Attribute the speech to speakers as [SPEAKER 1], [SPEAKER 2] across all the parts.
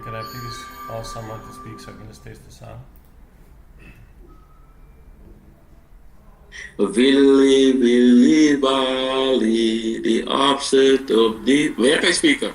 [SPEAKER 1] can I please ask someone to speak so I can just test the sound?
[SPEAKER 2] Willy, Willy, Bali, the opposite of the. Where can I speaker?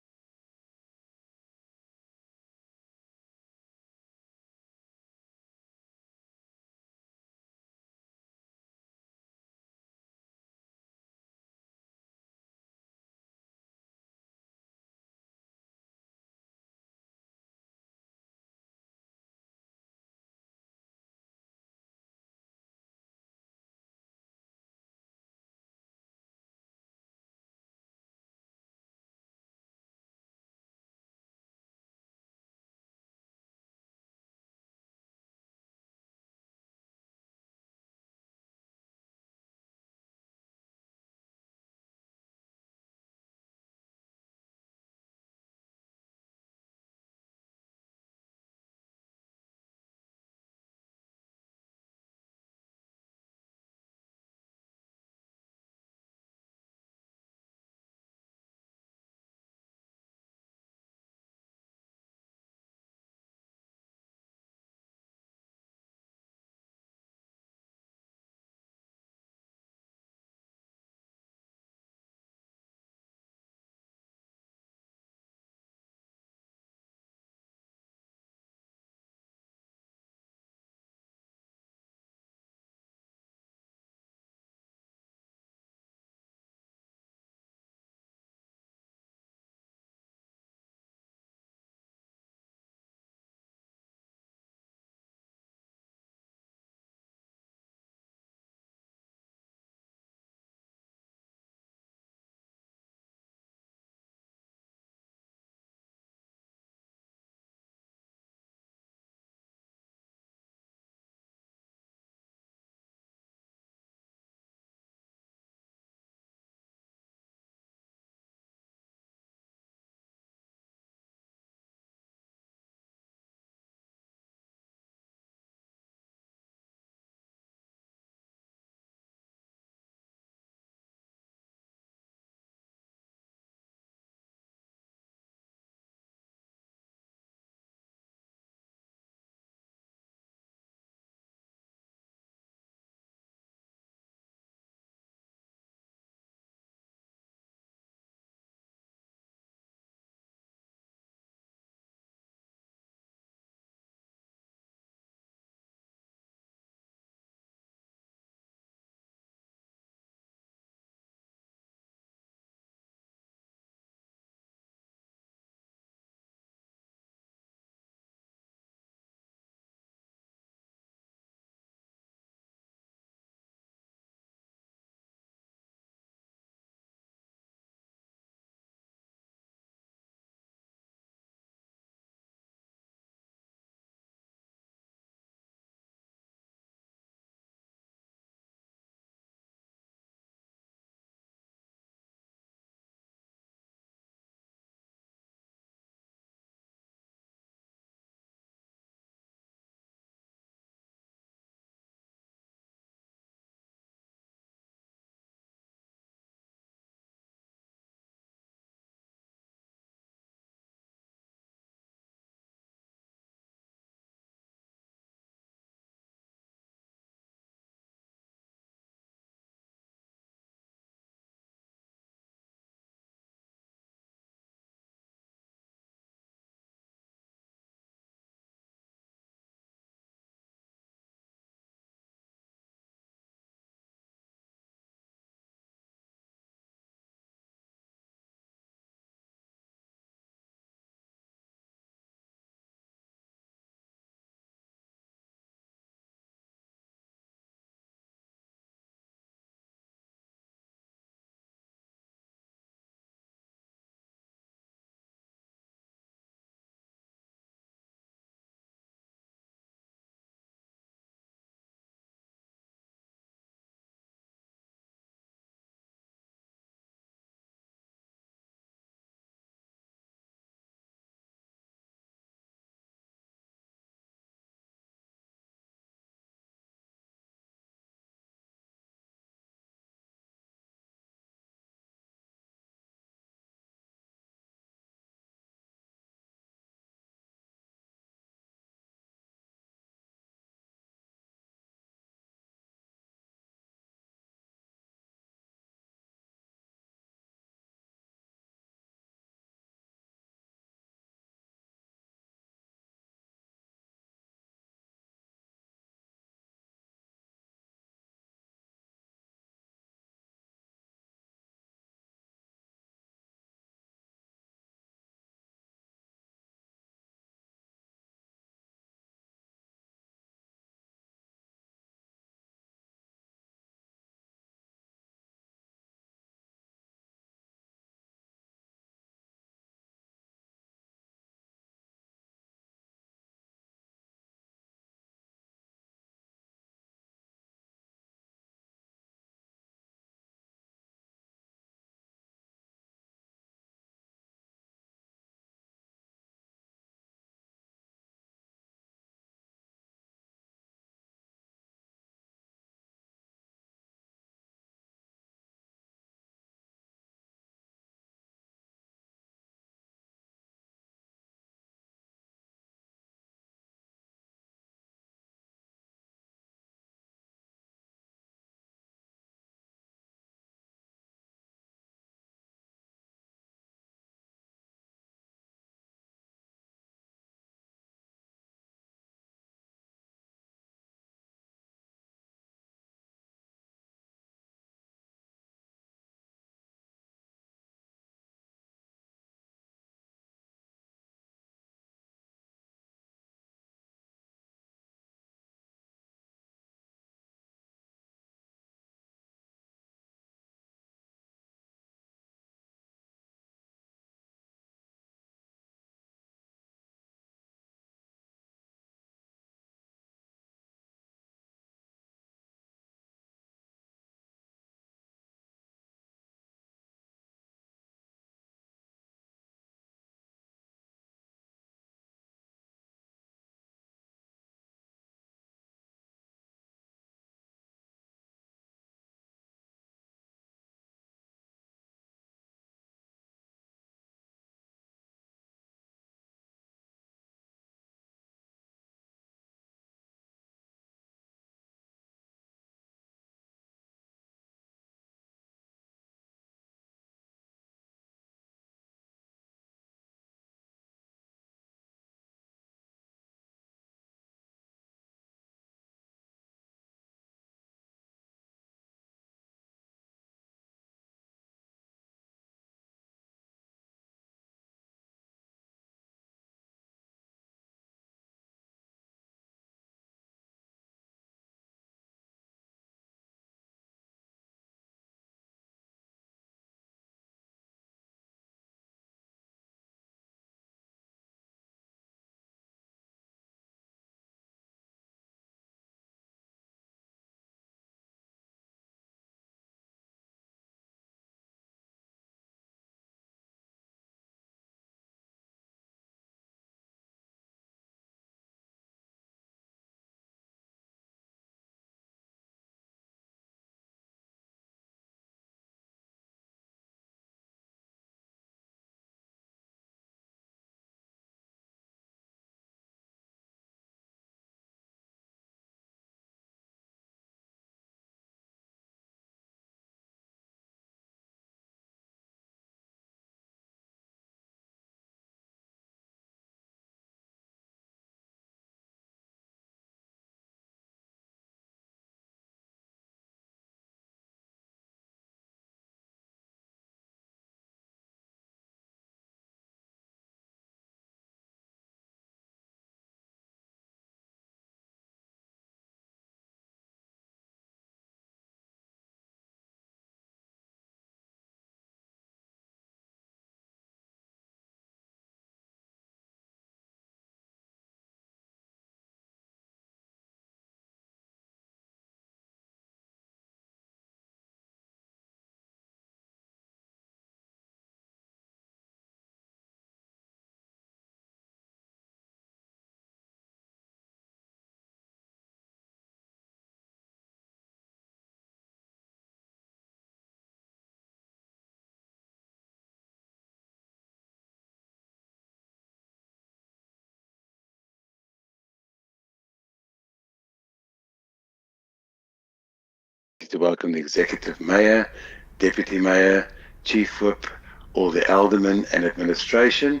[SPEAKER 3] to welcome the Executive Mayor, Deputy Mayor, Chief Whip, all the aldermen and administration,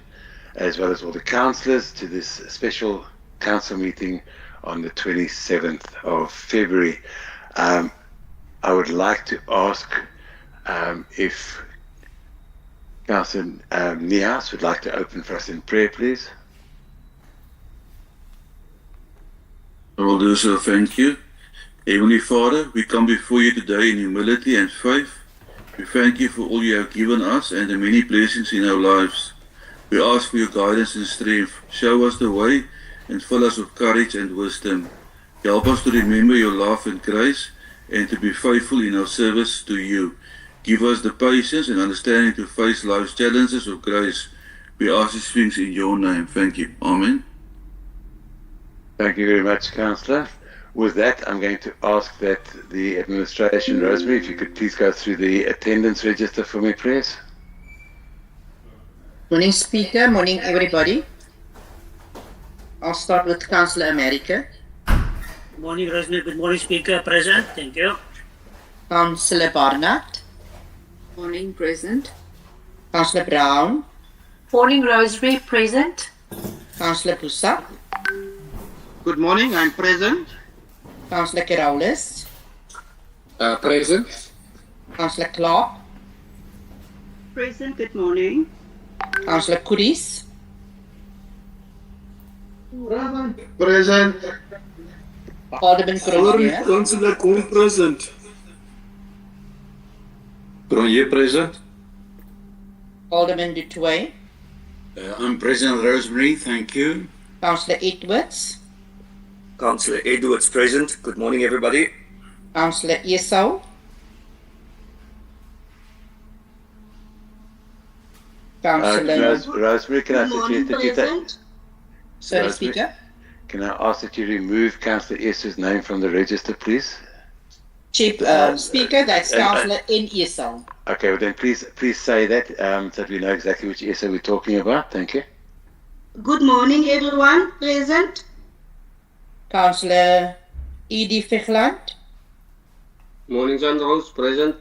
[SPEAKER 3] as well as all the councillors to this special council meeting on the 27th of February. I would like to ask if Councillor Niehaus would like to open for us in prayer, please.
[SPEAKER 2] I will do so, thank you. Heavenly Father, we come before you today in humility and faith. We thank you for all you have given us and the many blessings in our lives. We ask for your guidance and strength. Show us the way and fill us with courage and wisdom. Help us to remember your love and grace and to be faithful in our service to you. Give us the patience and understanding to face life's challenges with grace. We ask these things in your name. Thank you. Amen.
[SPEAKER 3] Thank you very much, Councillor. With that, I'm going to ask that the administration, Rosemary, if you could please go through the attendance register for me, please.
[SPEAKER 4] Morning, Speaker. Morning, everybody. I'll start with Councillor America.
[SPEAKER 5] Good morning, Rosemary. Good morning, Speaker. Present. Thank you.
[SPEAKER 4] Councillor Barnett.
[SPEAKER 6] Morning, present.
[SPEAKER 4] Councillor Brown.
[SPEAKER 6] Morning, Rosemary, present.
[SPEAKER 4] Councillor Pusak.
[SPEAKER 7] Good morning, I'm present.
[SPEAKER 4] Councillor Keraulis.
[SPEAKER 7] Present.
[SPEAKER 4] Councillor Clark.
[SPEAKER 8] Present, good morning.
[SPEAKER 4] Councillor Kuris.
[SPEAKER 7] Present.
[SPEAKER 4] Alderman Cronje.
[SPEAKER 7] Councillor Koen present.
[SPEAKER 2] Cronje present.
[SPEAKER 4] Alderman Dutoy.
[SPEAKER 2] I'm present, Rosemary. Thank you.
[SPEAKER 4] Councillor Edwards.
[SPEAKER 9] Councillor Edwards present. Good morning, everybody.
[SPEAKER 4] Councillor Esau. Councillor.
[SPEAKER 3] Rosemary, can I
[SPEAKER 8] Good morning,
[SPEAKER 3] suggest that you take...
[SPEAKER 8] present.
[SPEAKER 4] Sorry,
[SPEAKER 3] Rosemary,
[SPEAKER 4] Speaker.
[SPEAKER 3] Can I ask that you remove Councillor Esau's name from the register, please?
[SPEAKER 4] Chief Speaker, that's Councillor N. Esau.
[SPEAKER 3] Okay, well then please say that so that we know exactly which Esau we're talking about. Thank you.
[SPEAKER 8] Good morning, everyone. Present.
[SPEAKER 4] Councillor E.D. Vegland.
[SPEAKER 7] Morning, Rose present.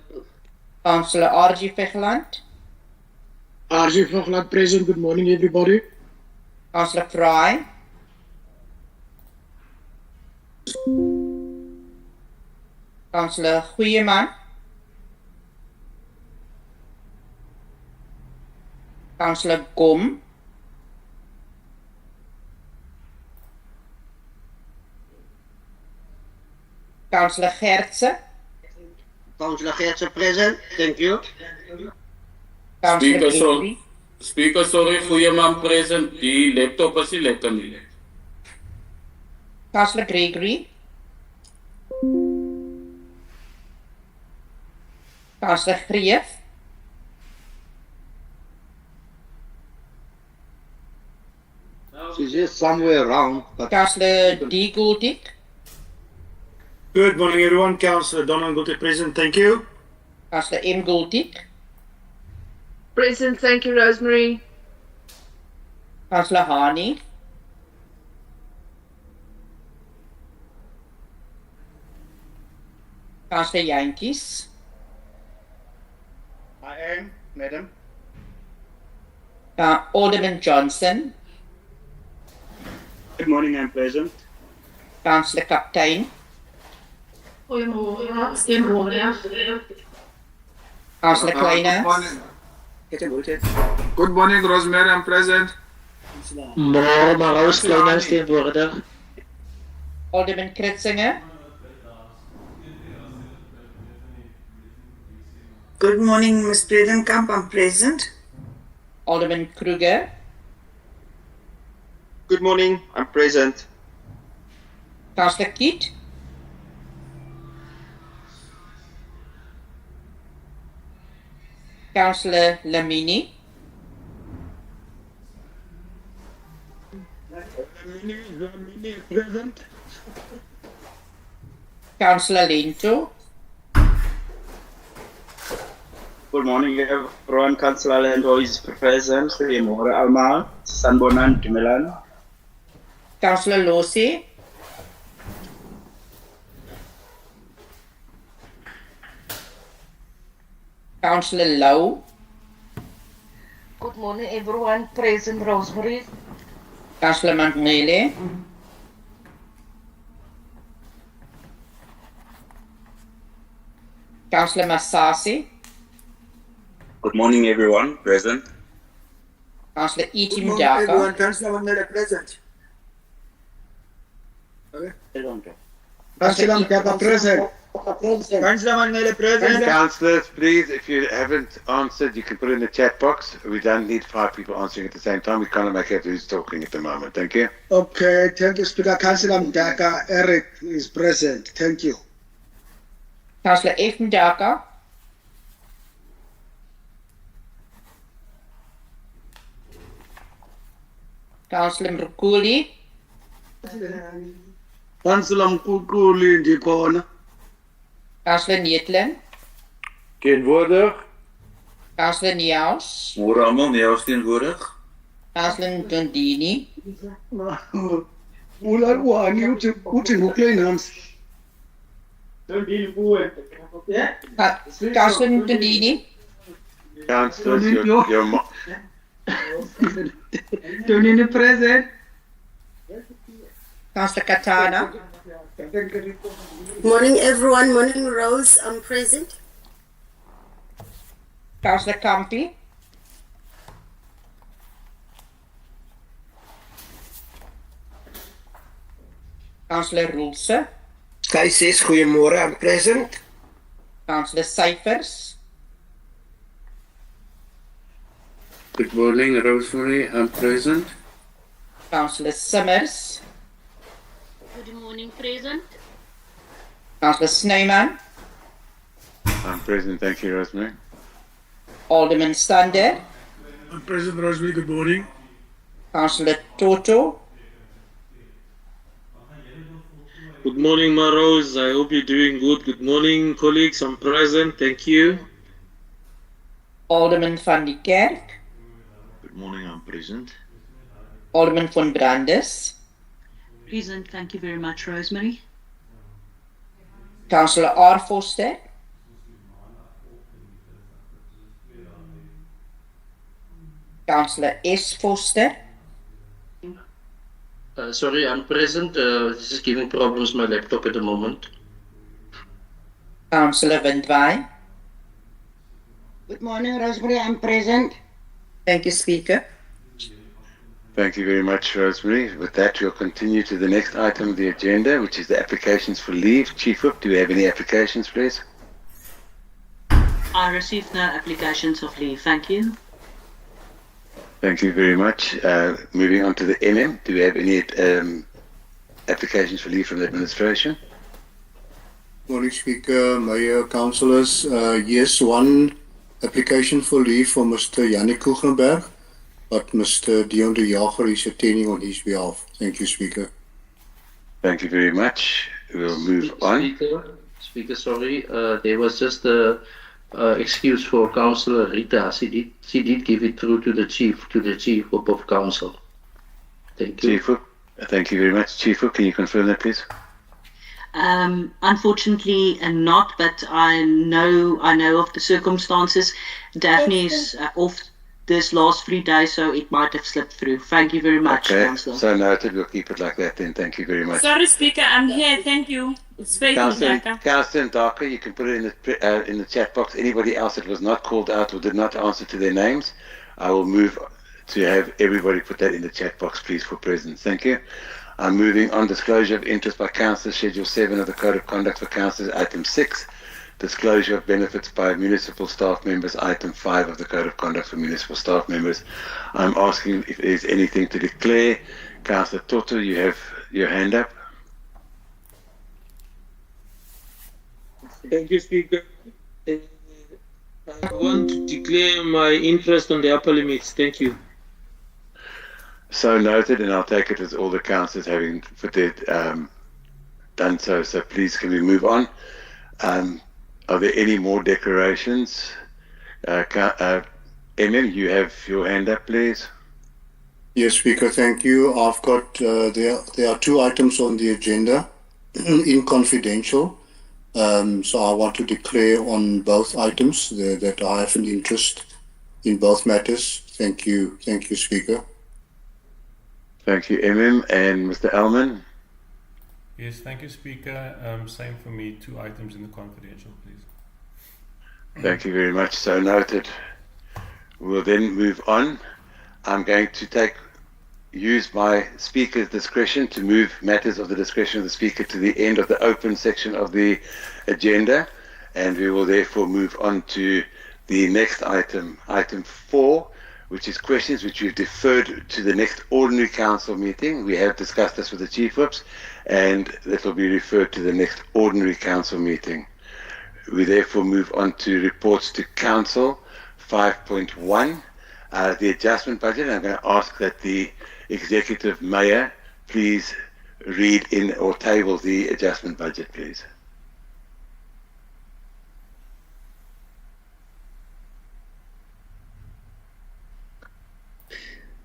[SPEAKER 4] Councillor R.G. Vegland.
[SPEAKER 7] RG Voglat present. Good morning, everybody.
[SPEAKER 4] Councillor Fry. Councillor Goeieman. Councillor Gom. Councillor Gertse.
[SPEAKER 7] Councillor Geertsen present. Thank you.
[SPEAKER 4] Councillor
[SPEAKER 10] Speaker,
[SPEAKER 4] Gregory.
[SPEAKER 10] Speaker, sorry, goeie man present. Die laptop is nie lekker nie.
[SPEAKER 4] Councillor Gregory. Councillor Greef.
[SPEAKER 7] She's just somewhere around. But
[SPEAKER 4] Councillor D. Gouldick.
[SPEAKER 11] Good morning, everyone. Councillor Donald Gulte present. Thank you.
[SPEAKER 4] Councillor M. Gouldick.
[SPEAKER 6] Present, thank you, Rosemary.
[SPEAKER 4] Councillor Hani. Councillor Jantjies.
[SPEAKER 7] I am, Madam.
[SPEAKER 4] Alderman Johnson.
[SPEAKER 11] Good morning, I'm present.
[SPEAKER 4] Councillor Kaptein.
[SPEAKER 6] Goeiemorgen. Goeiemorgen.
[SPEAKER 4] Councillor Kleiner.
[SPEAKER 7] Good morning, Rosemary. I'm present.
[SPEAKER 11] Marous Kleiner teenwoordig.
[SPEAKER 4] Alderman Kritzinger.
[SPEAKER 12] Good morning, Ms. Bredenkamp. I'm present.
[SPEAKER 4] Alderman Kruger.
[SPEAKER 7] Good morning. I'm present.
[SPEAKER 4] Councillor Keat. Councillor Lamini.
[SPEAKER 7] Present.
[SPEAKER 4] Councillor Lento.
[SPEAKER 7] Good morning, everyone. Councillor Lendo is present. Goeiemorgen allemaal. Sanbonan Dumelan.
[SPEAKER 4] Councillor Losi. Councillor Lau.
[SPEAKER 6] Good morning, everyone. Present, Rosemary.
[SPEAKER 4] Councillor Mangmele. Councillor Masasi.
[SPEAKER 7] Good morning, everyone. Present.
[SPEAKER 4] Councillor Iti
[SPEAKER 12] Good morning, everyone.
[SPEAKER 4] Mdaka.
[SPEAKER 12] Councillor Mandela present.
[SPEAKER 4] Councillor
[SPEAKER 11] Mdaka present.
[SPEAKER 12] Councillor Mandela present.
[SPEAKER 3] Councillors, please, if you haven't answered, you can put it in the chat box. We don't need 5 people answering at the same time. We can't make out who's talking at the moment. Thank you.
[SPEAKER 11] Okay, thank you, Speaker. Councillor Mdaka, Eric is present. Thank you.
[SPEAKER 4] Councillor F. Mdaka. Councillor Mrukuli.
[SPEAKER 11] Councillor Mkukuli ndikhona.
[SPEAKER 4] Councillor Neetlen.
[SPEAKER 11] Teenwoordig.
[SPEAKER 4] Councillor Niaus.
[SPEAKER 2] Môre almal, Niels teenwoordig.
[SPEAKER 4] Councillor Ndondini.
[SPEAKER 11] Ularwani uthi nguklein hams.
[SPEAKER 4] Councillor Ndondini.
[SPEAKER 3] Councillors, your
[SPEAKER 11] Tonini present.
[SPEAKER 4] Councillor Katana.
[SPEAKER 13] Morning, everyone. Morning, Rose. I'm present.
[SPEAKER 4] Councillor Kampi. Councillor Roelse.
[SPEAKER 9] Sky says, goeiemôre, I'm present.
[SPEAKER 4] Councillor Cyphers.
[SPEAKER 10] Good morning, Rosemary. I'm present.
[SPEAKER 4] Councillor Simmers.
[SPEAKER 6] Good morning, present.
[SPEAKER 4] Councillor Snyman.
[SPEAKER 3] I'm present. Thank you, Rosemary.
[SPEAKER 4] Alderman Sander.
[SPEAKER 11] I'm present, Rosemary. Good morning.
[SPEAKER 4] Councillor Toto.
[SPEAKER 14] Good morning, Maros. I hope you're doing good. Good morning, colleagues. I'm present. Thank you.
[SPEAKER 4] Alderman van die Kerk.
[SPEAKER 15] Good morning, I'm present.
[SPEAKER 4] Alderman von Brandes.
[SPEAKER 6] Present. Thank you very much, Rosemary.
[SPEAKER 4] Councillor R. Foster. Councillor S. Foster.
[SPEAKER 16] Sorry, I'm present. This is giving problems my laptop at the moment.
[SPEAKER 4] Councillor Windwai.
[SPEAKER 8] Good morning, Rosemary. I'm present.
[SPEAKER 4] Thank you, Speaker.
[SPEAKER 3] Thank you very much, Rosemary. With that, we'll continue to the next item of the agenda, which is the applications for leave. Chief Whip, do we have any applications, please?
[SPEAKER 6] I received no applications of leave. Thank you.
[SPEAKER 3] Thank you very much. Moving on to the MM, do we have any applications for leave from the administration?
[SPEAKER 17] Morning, Speaker, Mayor, Councillors. Yes, one application for leave for Mr. Yannick Kuchenberg, but Mr. Dion de Jager is attending on his behalf. Thank you, Speaker.
[SPEAKER 3] Thank you very much. We'll move on.
[SPEAKER 16] Speaker, sorry. There was just a excuse for Councillor Rita. She did give it through to the Chief Whip of Council. Thank you.
[SPEAKER 3] Chief Whip, thank you very much. Chief Whip, can you confirm that, please?
[SPEAKER 6] Unfortunately not, but I know of the circumstances. Daphne is off this last 3 days, so it might have slipped through. Thank you very much,
[SPEAKER 3] Okay,
[SPEAKER 6] Councillor.
[SPEAKER 3] so noted. We'll keep it like that then. Thank you very much.
[SPEAKER 18] Sorry, Speaker, I'm here. Thank you. It's
[SPEAKER 3] Councillor Ndaka, you can put it in the chat box. Anybody else that was not called out or did not answer to their names, I will move to have everybody put that in the chat box, please, for presence. Thank you. I'm moving on. Disclosure of interest by councillors, Schedule 7 of the Code of Conduct for Councillors, Item 6. Disclosure of benefits by municipal staff members, Item 5 of the Code of Conduct for municipal staff members. I'm asking if there's anything to declare. Councillor Toto, you have your hand up.
[SPEAKER 14] Thank you, Speaker. I want to declare my interest on the upper limits. Thank you.
[SPEAKER 3] So noted, and I'll take it as all the councillors having done so. So please, can we move on? Are there any more declarations? You have your hand up, please.
[SPEAKER 17] Yes, Speaker, thank you. I've got, there are 2 items on the agenda in confidential. So I want to declare on both items that I have an interest in both matters. Thank you, Speaker.
[SPEAKER 3] Thank you, MM. And Mr. Elman?
[SPEAKER 1] Yes, thank you, Speaker. Same for me, 2 items in the confidential, please.
[SPEAKER 3] Thank you very much. So noted. We'll then move on. I'm going to use my Speaker's discretion to move matters of the discretion of the Speaker to the end of the open section of the agenda, and we will therefore move on to the next item, item 4, which is questions which we've deferred to the next ordinary council meeting. We have discussed this with the Chief Whips, and that will be referred to the next ordinary council meeting. We therefore move on to reports to council 5.1, the adjustment budget. I'm going to ask that the Executive Mayor please read in or table the adjustment budget, please.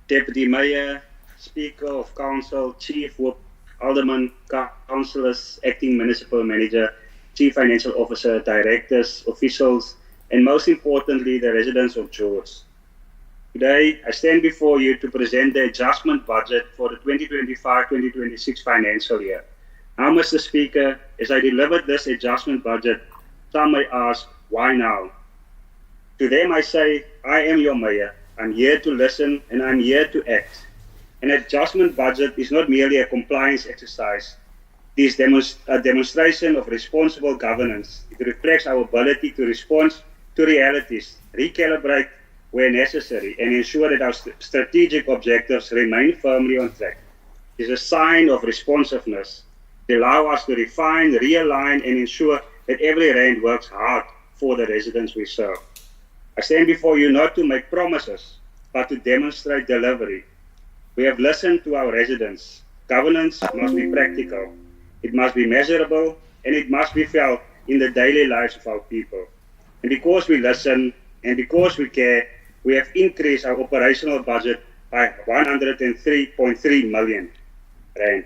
[SPEAKER 7] Deputy Mayor, Speaker of Council, Chief Whip, Alderman, Councillors, Acting Municipal Manager, Chief Financial Officer, Directors, Officials, and most importantly, the residents of George. Today, I stand before you to present the adjustment budget for the 2025-2026 financial year. Now, Mr. Speaker, as I delivered this adjustment budget, some may ask, why now? To them I say, I am your mayor. I'm here to listen and I'm here to act. An adjustment budget is not merely a compliance exercise. It is a demonstration of responsible governance. It reflects our ability to respond to realities, recalibrate where necessary, and ensure that our strategic objectives remain firmly on track. It is a sign of responsiveness. It allows us to refine, realign, and ensure that every rand works hard for the residents we serve. I stand before you not to make promises, but to demonstrate delivery. We have listened to our residents. Governance must be practical. It must be measurable, and it must be felt in the daily lives of our people. And because we listen and because we care, we have increased our operational budget by 103.3 million rand.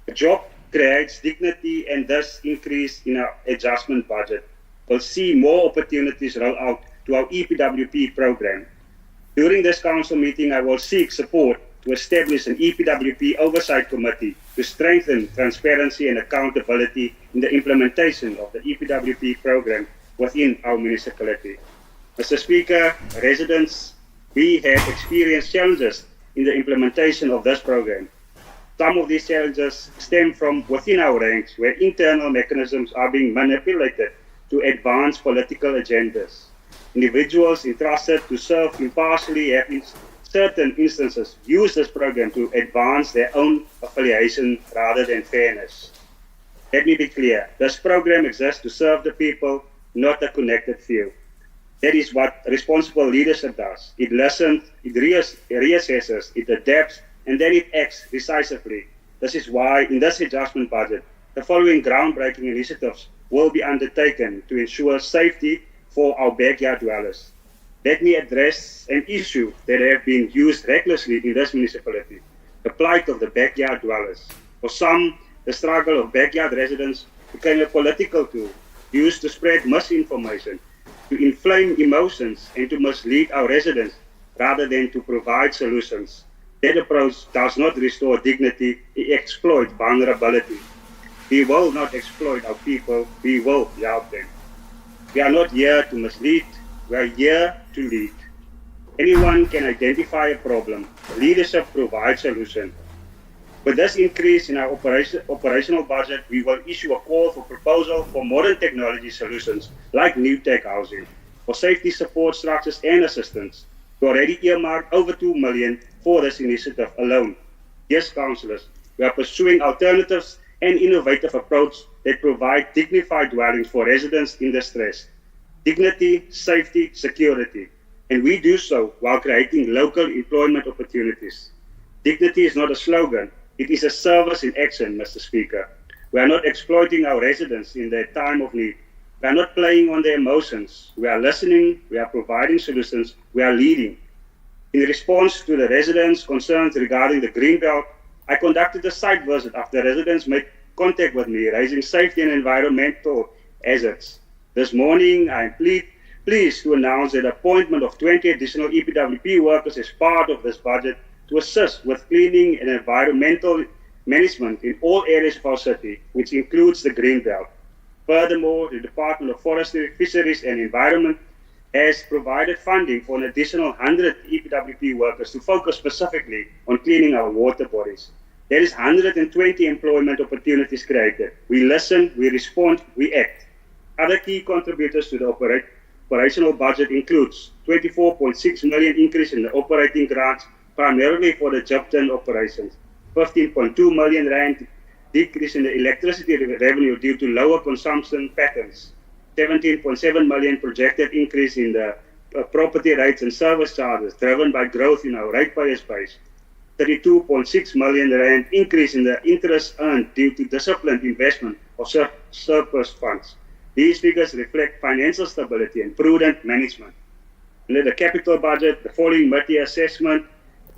[SPEAKER 7] The job creates dignity, and this increase in our adjustment budget will see more opportunities roll out to our EPWP program. During this council meeting, I will seek support to establish an EPWP oversight committee to strengthen transparency and accountability in the implementation of the EPWP program within our municipality. Mr. Speaker, residents, we have experienced challenges in the implementation of this program. Some of these challenges stem from within our ranks, where internal mechanisms are being manipulated to advance political agendas. Individuals entrusted to serve impartially have in certain instances used this program to advance their own affiliation rather than fairness. Let me be clear, this program exists to serve the people, not a connected few. That is what responsible leadership does. It listens, it reassesses, it adapts, and then it acts decisively. This is why in this adjustment budget, the following groundbreaking initiatives will be undertaken to ensure safety for our backyard dwellers. Let me address an issue that have been used recklessly in this municipality, the plight of the backyard dwellers. For some, the struggle of backyard residents became a political tool used to spread misinformation, to inflame emotions, and to mislead our residents rather than to provide solutions. That approach does not restore dignity, it exploits vulnerability. We will not exploit our people, we will help them. We are not here to mislead, we are here to lead. Anyone can identify a problem. Leadership provides solutions. With this increase in our operational budget, we will issue a call for proposal for modern technology solutions like new tech housing, for safety support structures and assistance. We already earmarked over 2 million for this initiative alone. Yes, councillors, we are pursuing alternatives and innovative approach that provide dignified dwellings for residents in distress. Dignity, safety, security. And we do so while creating local employment opportunities. Dignity is not a slogan, it is a service in action, Mr. Speaker. We are not exploiting our residents in their time of need. We are not playing on their emotions. We are listening, we are providing solutions, we are leading. In response to the residents' concerns regarding the Greenbelt, I conducted a site visit after residents made contact with me, raising safety and environmental hazards. This morning, I am pleased to announce that the appointment of 20 additional EPWP workers as part of this budget to assist with cleaning and environmental management in all areas of our city, which includes the Green Belt. Furthermore, the Department of Forestry, Fisheries and Environment has provided funding for an additional 100 EPWP workers to focus specifically on cleaning our water bodies. There is 120 employment opportunities created. We listen, we respond, we act. Other key contributors to the operational budget includes 24.6 million increase in the operating grants, primarily for the Jupton operations, 15.2 million rand decrease in the electricity revenue due to lower consumption patterns, 17.7 million projected increase in the property rates and service charges driven by growth in our ratepayers base, 32.6 million rand increase in the interest earned due to disciplined investment of surplus funds. These figures reflect financial stability and prudent management. Under the capital budget, the following mid-year assessment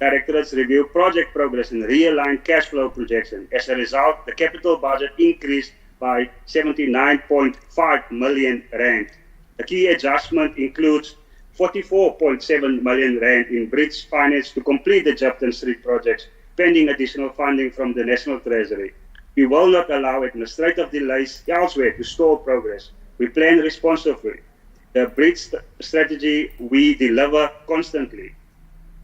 [SPEAKER 7] directorates review project progress and realign cash flow projection. As a result, the capital budget increased by 79.5 million rand. The key adjustment includes 44.7 million rand in bridge finance to complete the Jupton Street projects, pending additional funding from the National Treasury. We will not allow administrative delays elsewhere to stall progress. We plan responsibly. The bridge strategy we deliver constantly.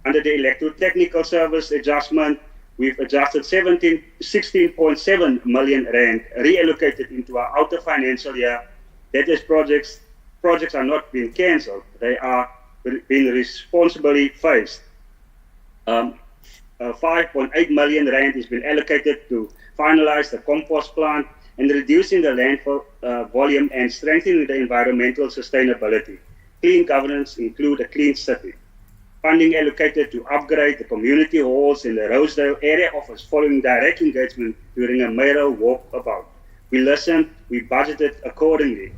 [SPEAKER 7] Under the electrotechnical service adjustment, we've adjusted 16.7 million rand reallocated into our outer financial year. That is, projects are not being cancelled. They are being responsibly phased. 5.8 million rand has been allocated to finalize the compost plant and reducing the landfill volume and strengthening the environmental sustainability. Clean governance include a clean city. Funding allocated to upgrade the community halls in the Rosedale area office following direct engagement during a mayoral walkabout. We listened, we budgeted accordingly.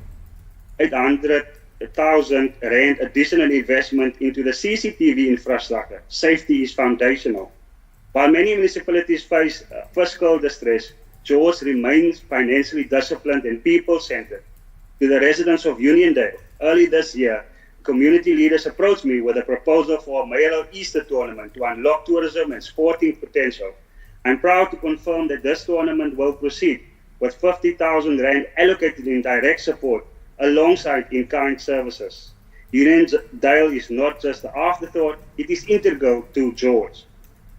[SPEAKER 7] 800,000 rand additional investment into the CCTV infrastructure. Safety is foundational. While many municipalities face fiscal distress, George remains financially disciplined and people-centered. To the residents of Uniondale, early this year, community leaders approached me with a proposal for a mayoral Easter tournament to unlock tourism and sporting potential. I'm proud to confirm that this tournament will proceed with 50,000 rand allocated in direct support alongside in-kind services. Uniondale is not just an afterthought, it is integral to George.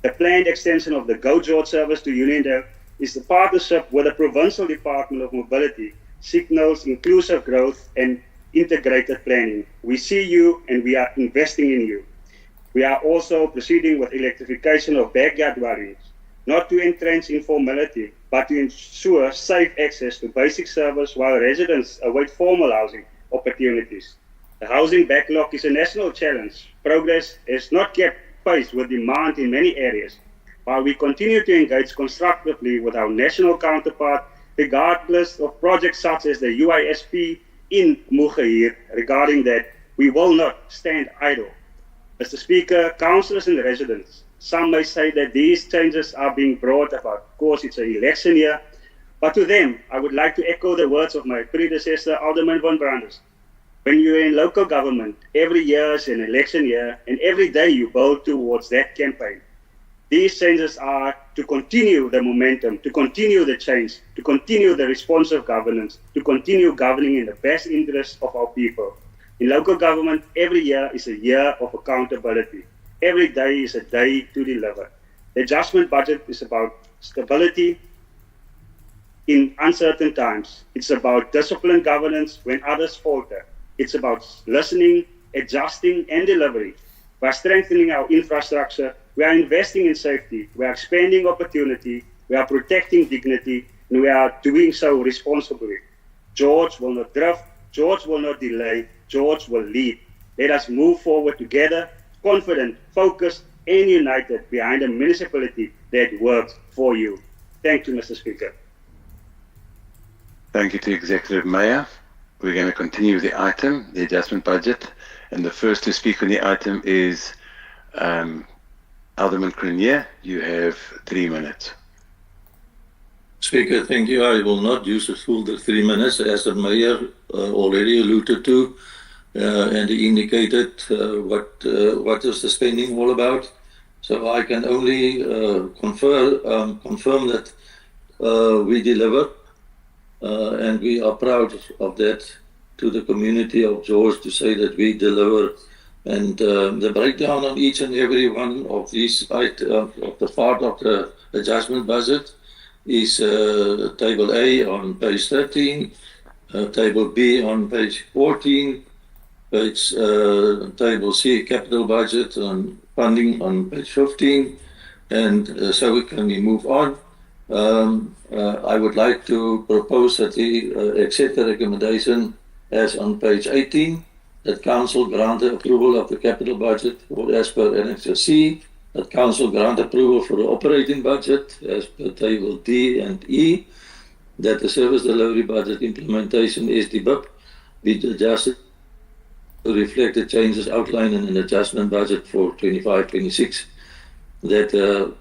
[SPEAKER 7] The planned extension of the Go George service to Uniondale is a partnership with the Provincial Department of Mobility, signals inclusive growth and integrated planning. We see you and we are investing in you. We are also proceeding with electrification of backyard dwellings, not to entrench informality, but to ensure safe access to basic service while residents await formal housing opportunities. The housing backlog is a national challenge. Progress has not kept pace with demand in many areas. While we continue to engage constructively with our national counterpart, regardless of projects such as the UISP in Mugeheer, regarding that, we will not stand idle. Mr. Speaker, councillors and residents, some may say that these changes are being brought about because it's an election year, but to them, I would like to echo the words of my predecessor, Alderman von Branders. When you're in local government, every year is an election year, and every day you build towards that campaign. These changes are to continue the momentum, to continue the change, to continue the responsive governance, to continue governing in the best interests of our people. In local government, every year is a year of accountability. Every day is a day to deliver. The adjustment budget is about stability in uncertain times. It's about disciplined governance when others falter. It's about listening, adjusting, and delivery. By strengthening our infrastructure, we are investing in safety, we are expanding opportunity, we are protecting dignity, and we are doing so responsibly. George will not drift, George will not delay, George will lead. Let us move forward together, confident, focused, and united behind a municipality that works for you. Thank you, Mr. Speaker.
[SPEAKER 3] Thank you to Executive Mayor. We're going to continue with the item, the adjustment budget, and the first to speak on the item is Alderman Cronje. You have 3 minutes.
[SPEAKER 15] Speaker, thank you. I will not use the full 3 minutes, as the Mayor already alluded to, and he indicated what is the spending all about. So I can only confirm that we deliver, and we are proud of that to the community of George to say that we deliver. And the breakdown on each and every one of these items, of the part of the adjustment budget, is Table A on page 13, Table B on page 14, Table C, capital budget on funding on page 15, and so we can move on. I would like to propose that we accept the recommendation as on page 18, that Council grant the approval of the capital budget as per Annex C, that Council grant approval for the operating budget as per Table D and E, that the service delivery budget implementation SDBIP be adjusted to reflect the changes outlined in an adjustment budget for 25-26, that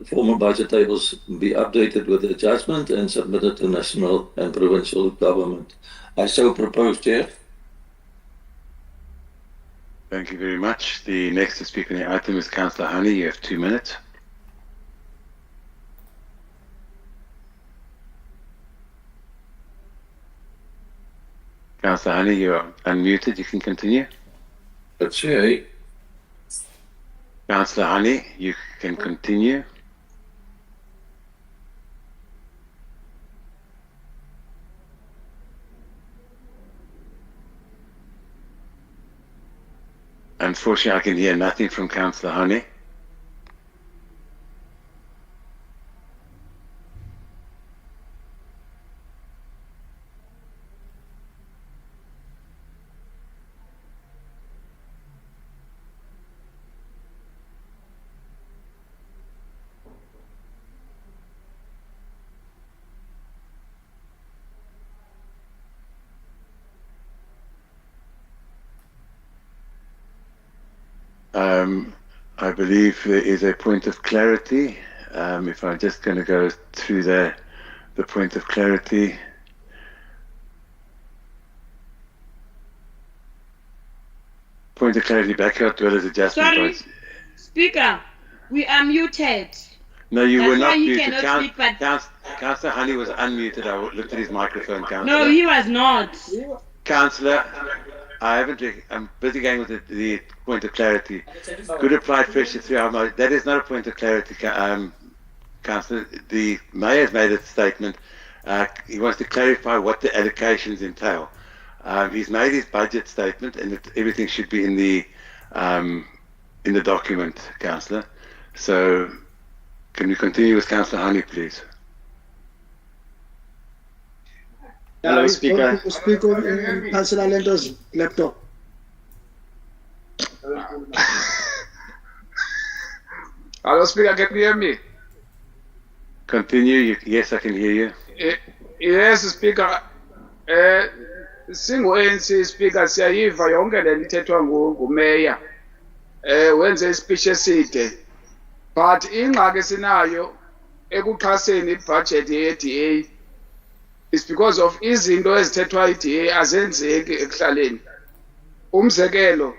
[SPEAKER 15] formal budget tables be updated with the adjustment and submitted to national and provincial government. I so propose, Chair.
[SPEAKER 3] Thank you very much. The next to speak on the item is Councillor Honey. You have 2 minutes. Councillor Honey, you are unmuted. You can continue.
[SPEAKER 15] Chair.
[SPEAKER 3] Councillor Honey, you can continue. Unfortunately, I can hear nothing from Councillor Honey. I believe there is a point of clarity. If I'm just going to go through the point of clarity. Point of clarity, backyard dwellers adjustment.
[SPEAKER 18] Sorry, Speaker, we are muted.
[SPEAKER 3] No, you
[SPEAKER 18] That's
[SPEAKER 3] were not
[SPEAKER 18] why he
[SPEAKER 3] muted.
[SPEAKER 18] cannot speak, but-
[SPEAKER 3] Councillor Honey was unmuted. I looked at his microphone, Councillor.
[SPEAKER 18] No, he was not.
[SPEAKER 3] Councillor, I'm busy going with the point of clarity. Good applied pressure through that is not a point of clarity, Councillor. The Mayor has made a statement. He wants to clarify what the allocations entail. He's made his budget statement, and everything should be in the document, Councillor. So, can we continue with Councillor Honey, please?
[SPEAKER 19] Hello, Speaker. Speak on Councillor Lendo's laptop.
[SPEAKER 10] Hello, Speaker, can you hear me?
[SPEAKER 3] Continue. Yes, I can hear you.
[SPEAKER 10] Yes, Speaker. Singu-ANC Speaker, siyayiva yonke le nto ithethwa ngumeya. Wenze ispeech eside. But ingxaki esinayo ekuxhaseni ibudget ye-DA is because of izinto ezithethwa i-DA azenzeki ekuhlaleni. Umzekelo,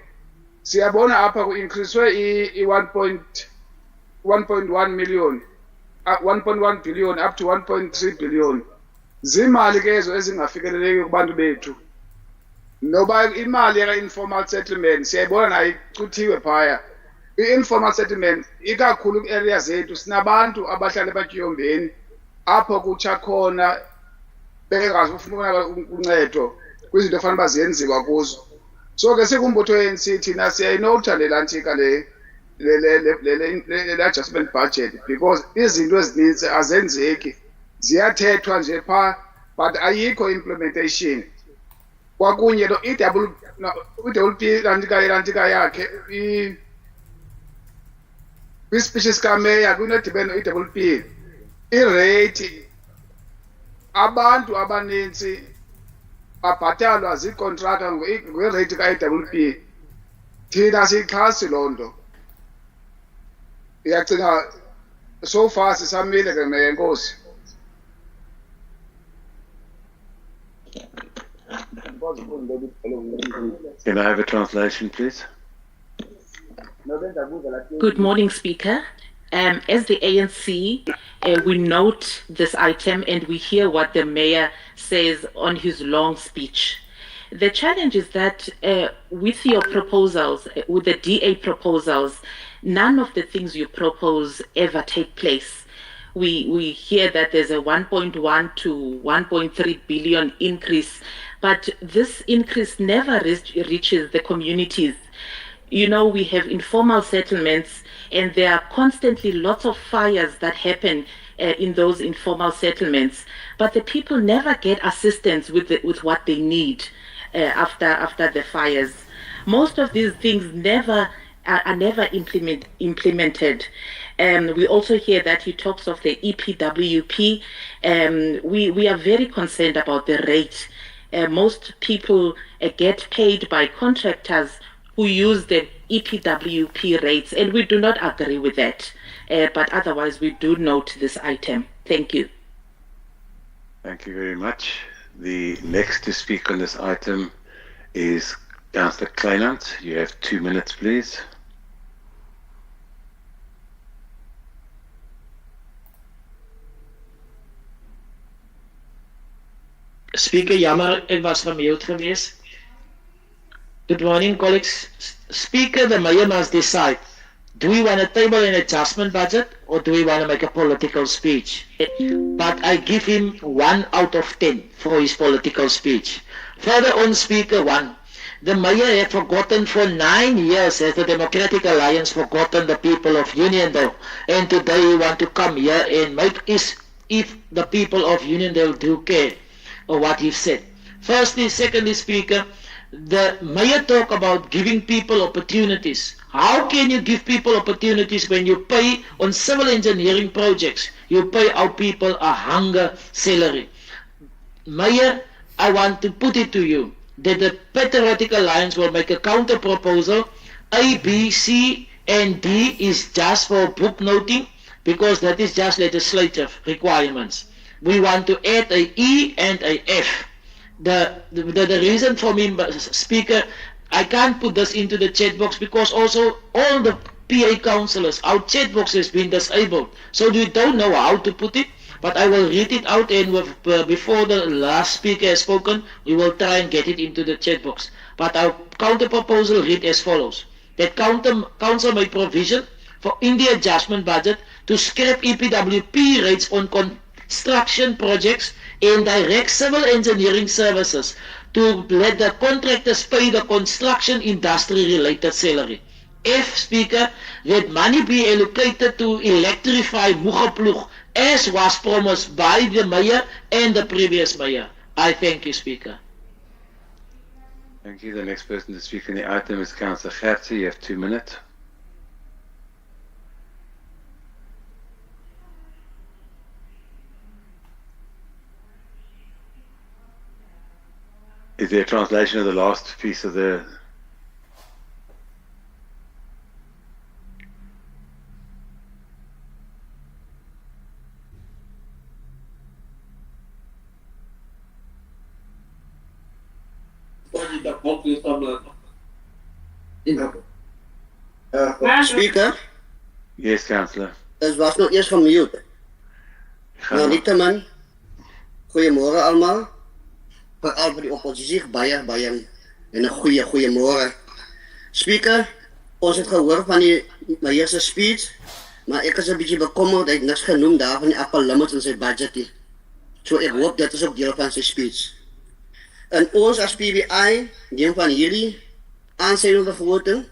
[SPEAKER 10] siyabona apha ku-increasewe i-1.1 million, 1.1 billion up to 1.3 billion. Zimali ke ezo ezingafikeleleki kubantu bethu. Noba imali ye-informal settlement siyayibona nayo icuthiwe phaya. I-informal settlement ikakhulu kwi-area zethu sinabantu abahlala ebatyhombeni apho kutsha khona bengazi ufuna uncedo kwizinto efanele uba ziyenziwa kuzo. So ke sikumbutho ANC thina siyayinotha le lantika le adjustment budget because izinto ezininzi azenzeki, ziyathethwa nje phaa but ayikho implementation. Kwakunye lo i-WP lantika yakhe kwi-speech sikameya kunedibene i-WP irate abantu abaninzi babhatalwa ziikontraka ngerate ka-IWP. Thina siyixhasi loo nto. Iyacinga so far sisamile ke meya, enkosi.
[SPEAKER 3] Can I have a translation, please?
[SPEAKER 20] Good morning, Speaker. As the ANC, we note this item and we hear what the Mayor says on his long speech. The challenge is that with your proposals, with the DA proposals, none of the things you propose ever take place. We hear that there's a 1.1 to 1.3 billion increase, but this increase never reaches the communities. You know, we have informal settlements and there are constantly lots of fires that happen in those informal settlements, but the people never get assistance with what they need after the fires. Most of these things are never implemented. We also hear that he talks of the EPWP. We are very concerned about the rate. Most people get paid by contractors who use the EPWP rates, and we do not agree with that. But otherwise, we do note this item. Thank you.
[SPEAKER 3] Thank you very much. The next to speak on this item is Councillor Kleinant. You have 2 minutes, please.
[SPEAKER 21] Speaker, jammer, ek was gemute geweest. Good morning, colleagues. Speaker, the Mayor must decide. Do we want to table an adjustment budget or do we want to make a political speech? But I give him 1 out of 10 for his political speech. Further on, Speaker 1, the Mayor had forgotten for 9 years, has the Democratic Alliance forgotten the people of Uniondale, and today he want to come here and make if the people of Uniondale do care of what he said. Firstly, secondly, Speaker, the Mayor talk about giving people opportunities. How can you give people opportunities when you pay on civil engineering projects? You pay our people a hunger salary. Mayor, I want to put it to you that the Patriotic Alliance will make a counter proposal. A, B, C, and D is just for book noting because that is just legislative requirements. We want to add a E and a F. The reason for me, Speaker, I can't put this into the chat box because also all the PA councillors, our chat box has been disabled. So we don't know how to put it, but I will read it out and before the last speaker has spoken, we will try and get it into the chat box. But our counter proposal read as follows. That council made provision for in the adjustment budget to scrap EPWP rates on construction projects and direct civil engineering services to let the contractors pay the construction industry related salary. F, Speaker, let money be allocated to electrify Mugaploeg as was promised by the Mayor and the previous Mayor. I thank you, Speaker.
[SPEAKER 3] Thank you. The next person to speak on the item is Councillor Gertze. You have 2 minutes. Is there a translation of the last piece of the...
[SPEAKER 8] Speaker?
[SPEAKER 3] Yes, Councillor.
[SPEAKER 8] Het was nog eerst gemute. Nou, nietemin, goeiemorgen allemaal. Vooral voor die oppositie, baie en een goeiemorgen. Speaker, ons het gehoor van die eerste speech, maar ik is een beetje bekommerd dat ik niks genoemd daar van die upper limits in zijn budget. So ik hoop dat is ook deel van zijn speech. En ons als PBI, neem van hierdie aanzienlijke begroting,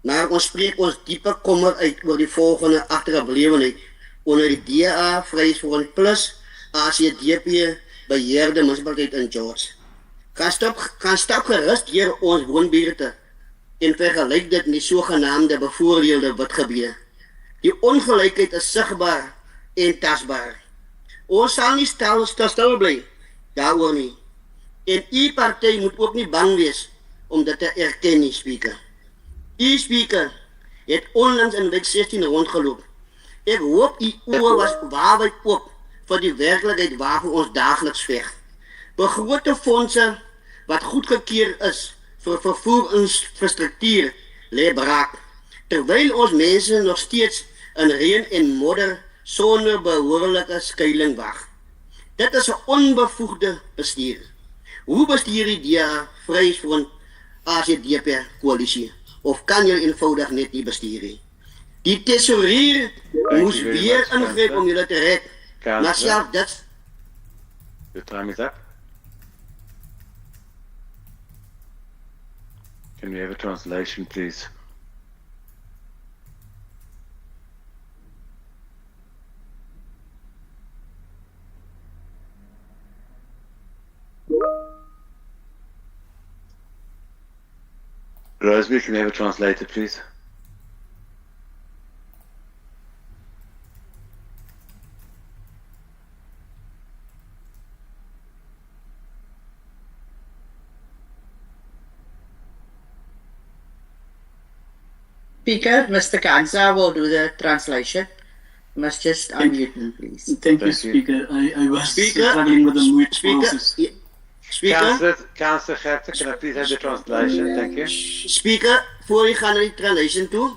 [SPEAKER 8] maar ons spreek ons diepe kommer uit oor die volgende achtergeblevenheid. Onder die DA, Vrees voor een Plus, ACDP, beheerde municipaliteit in George. Kan stap gerust hier ons woonbuurte en vergelijk dit met die zogenaamde bevoordeelde witgebiede. Die ongelijkheid is zichtbaar en tastbaar. Ons sal nie stil bly, daaroor nie. En die partij moet ook niet bang wees om dit te erkennen, Speaker. Die Speaker het onlangs in week 16 rondgeloop. Ik hoop die oor was waarheid op voor die werkelijkheid waarvoor ons dagelijks vecht. Begrote fondsen wat goedgekeur is vir vervoerinfrastruktuur lê braak, terwyl ons mense nog steeds in reën en modder sonder behoorlike skuiling wag. Dit is 'n onbevoegde bestuur. Hoe bestuur die DA Vryheidsfront ACDP koalisie? Of kan jy eenvoudig net nie bestuur nie? Die tesourier moes weer ingryp om julle te red. Maar self dit...
[SPEAKER 3] Your time is up. Can we have a translation, please? Rosemary, can we have a translator, please?
[SPEAKER 4] Speaker, Mr. Kansa will do the translation. Must just unmute him, please.
[SPEAKER 5] Thank you, Speaker. I was struggling with the mute process.
[SPEAKER 3] Councillor Gertz, can I please have the translation? Thank you.
[SPEAKER 8] Speaker, voor je gaat naar die translation toe,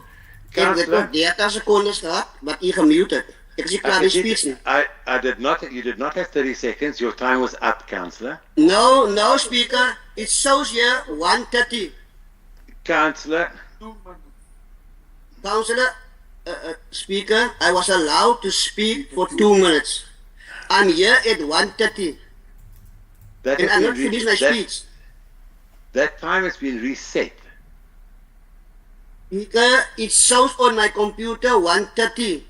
[SPEAKER 8] heb ik nog 30 secondes gehad, wat je gemute hebt. Ik zie klaar die speech niet.
[SPEAKER 3] You did not have 30 seconds. Your time was up, Councillor.
[SPEAKER 8] No, Speaker. It shows here 1:30.
[SPEAKER 3] Councillor.
[SPEAKER 8] Speaker, I was allowed to speak for 2 minutes. I'm here at 1:30. And I'm not finished my speech.
[SPEAKER 3] That time has been reset.
[SPEAKER 8] Speaker, it shows on my computer 1:30.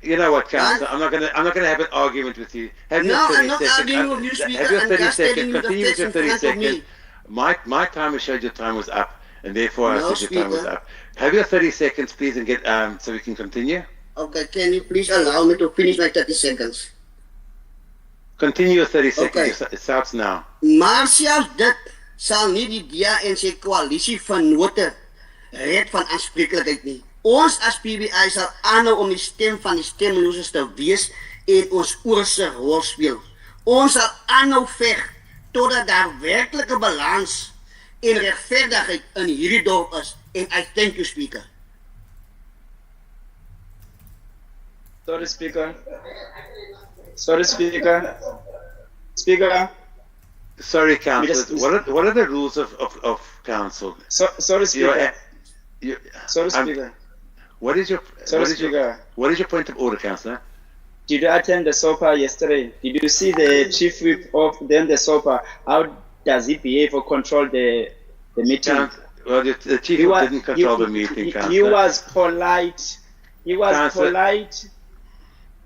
[SPEAKER 3] You know what, Councillor? I'm not gonna have an argument with you. Have your 30
[SPEAKER 8] I'm not
[SPEAKER 3] seconds.
[SPEAKER 8] arguing with you, Speaker.
[SPEAKER 3] Have your
[SPEAKER 8] I'm
[SPEAKER 3] 30
[SPEAKER 8] just telling
[SPEAKER 3] seconds.
[SPEAKER 8] you the
[SPEAKER 3] Continue with your
[SPEAKER 8] facts in
[SPEAKER 3] 30
[SPEAKER 8] front of
[SPEAKER 3] seconds.
[SPEAKER 8] me.
[SPEAKER 3] My timer showed your time was up, and therefore
[SPEAKER 8] No,
[SPEAKER 3] I said your time was
[SPEAKER 8] Speaker.
[SPEAKER 3] up. Have your 30 seconds, please, and get so we can continue.
[SPEAKER 8] Okay, can you please allow me to finish my 30 seconds?
[SPEAKER 3] Continue your 30 seconds.
[SPEAKER 8] Okay.
[SPEAKER 3] It starts now.
[SPEAKER 8] Maar selfs dit sal nie die DA en sy koalisie vennote red van aanspreeklikheid nie. Ons as PBI sal aanhou om die stem van die stemloses te wees en ons oorsig rol speel. Ons sal aanhou veg totdat daar werklike balans en regverdigheid in hierdie dorp is. And I thank you, Speaker.
[SPEAKER 12] Sorry, Speaker. Speaker.
[SPEAKER 3] Sorry, Councillor. What are the rules of council?
[SPEAKER 12] Sorry, Speaker. Sorry, Speaker.
[SPEAKER 3] What is your point of order, Councillor?
[SPEAKER 12] Did you attend the SOPA yesterday? Did you see the chief whip of the SOPA? How does he behave or control the meeting?
[SPEAKER 3] Well, the chief whip didn't control the meeting, Councillor.
[SPEAKER 12] He was polite.
[SPEAKER 3] Councillor.
[SPEAKER 12] Polite.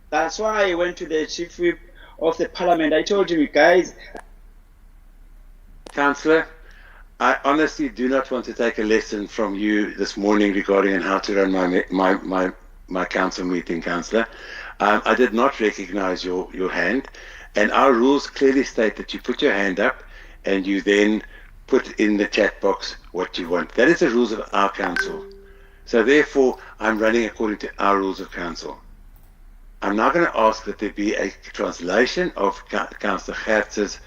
[SPEAKER 12] That's why I went to the chief whip of the parliament. I told him, guys.
[SPEAKER 3] Councillor, I honestly do not want to take a lesson from you this morning regarding how to run my council meeting, Councillor. I did not recognize your hand, and our rules clearly state that you put your hand up and you then put in the chat box what you want. That is the rules of our council. So therefore, I'm running according to our rules of council. I'm now going to ask that there be a translation of Councillor Gertz's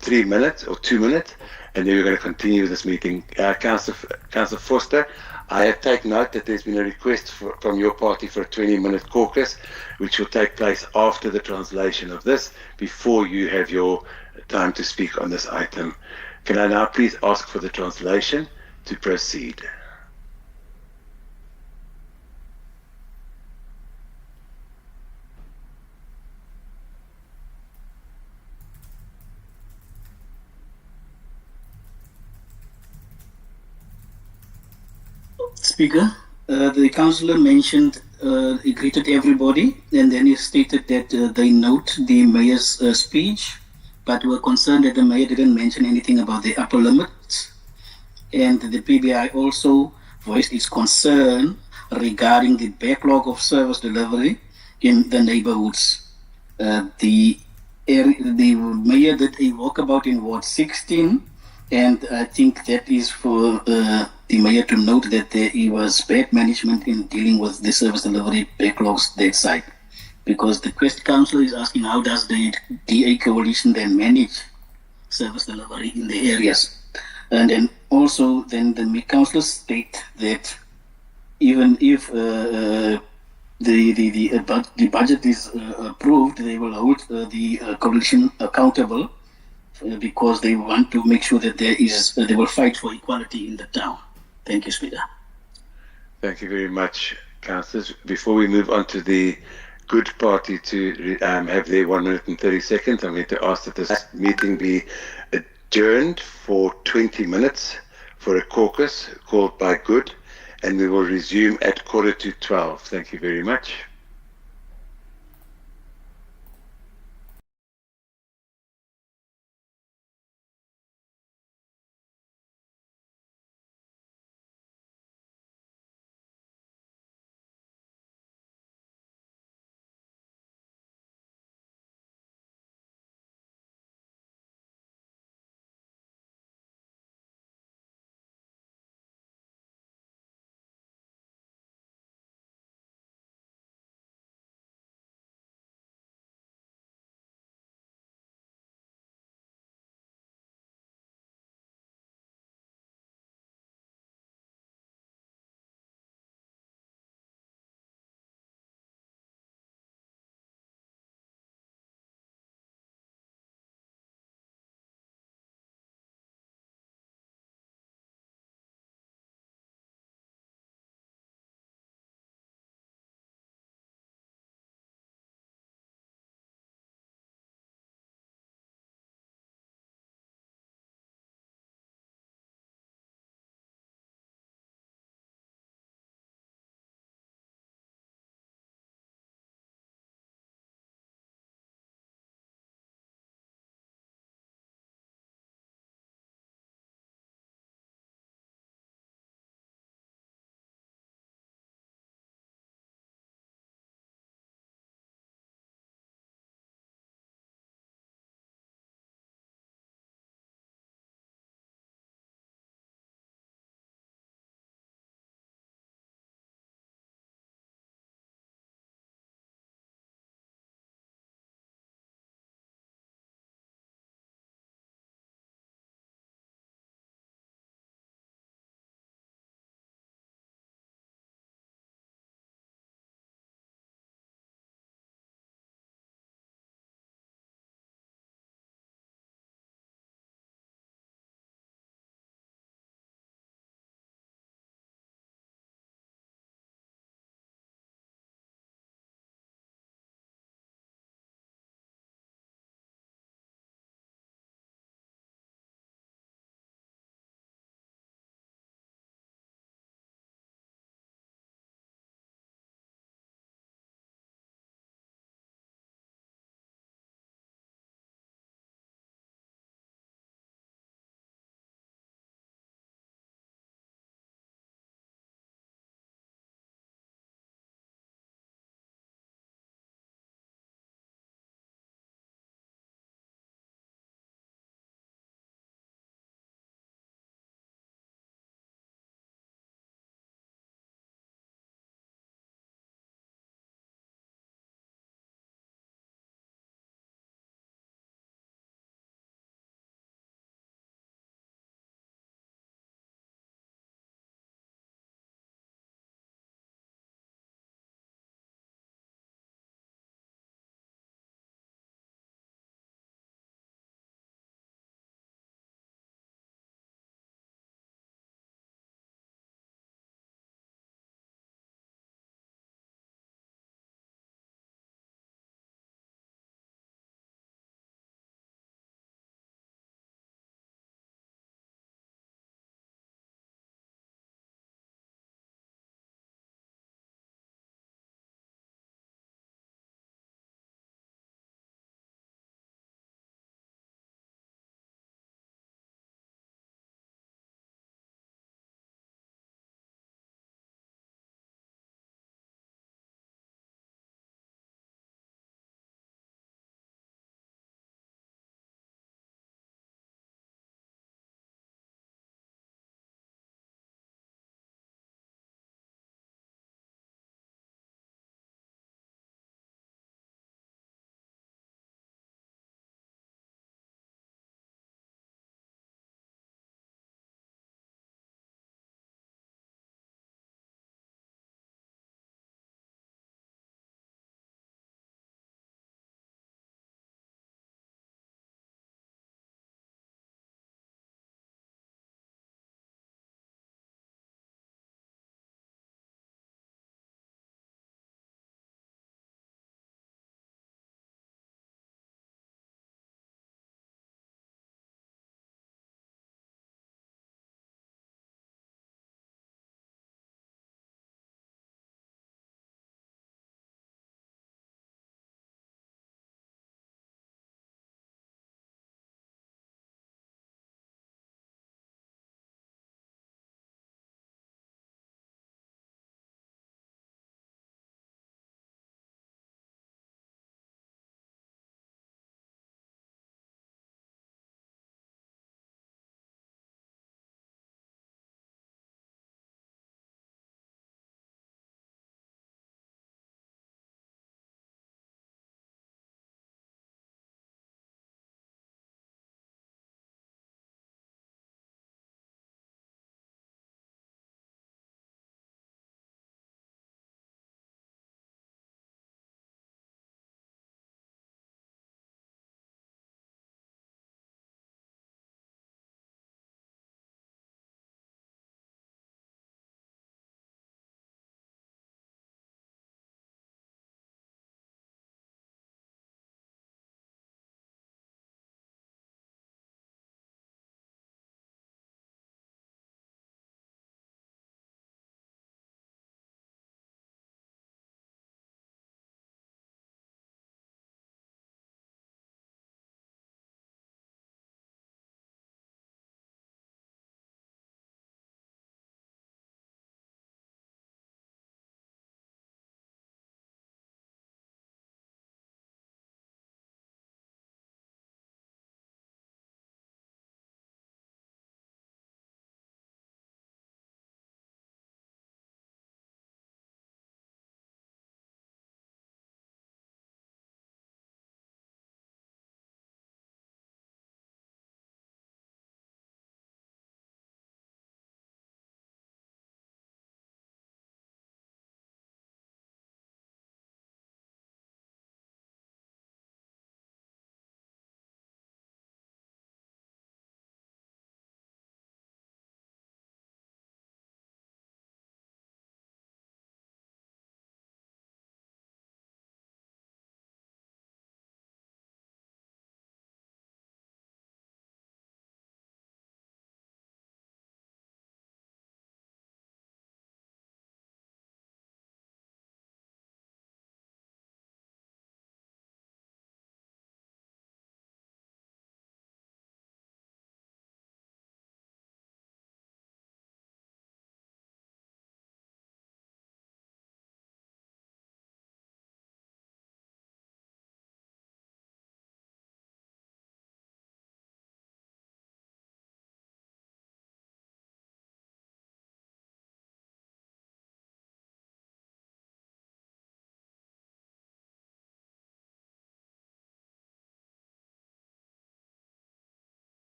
[SPEAKER 3] 3 minutes or 2 minutes, and then we're going to continue this meeting. Councillor Foster, I have taken note that there's been a request from your party for a 20-minute caucus, which will take place after the translation of this, before you have your time to speak on this item. Can I now please ask for the translation to proceed?
[SPEAKER 5] Speaker, the councillor mentioned he greeted everybody, and then he stated that they note the mayor's speech, but were concerned that the mayor didn't mention anything about the upper limits. And the PBI also voiced its concern regarding the backlog of service delivery in the neighborhoods. The mayor did a walkabout in Ward 16, and I think that is for the mayor to note that there was bad management in dealing with the service delivery backlogs that side. Because the Quest Council is asking, how does the DA coalition then manage service delivery in the areas. And then also then the councillors state that even if the budget is approved, they will hold the coalition accountable because they want to make sure that they will fight for equality in the town. Thank you, Speaker.
[SPEAKER 3] Thank you very much, councillors. Before we move on to the good party to have their 1 minute and 30 seconds, I'm going to ask that this meeting be adjourned for 20 minutes for a caucus called by Good, and we will resume at 11:45. Thank you very much.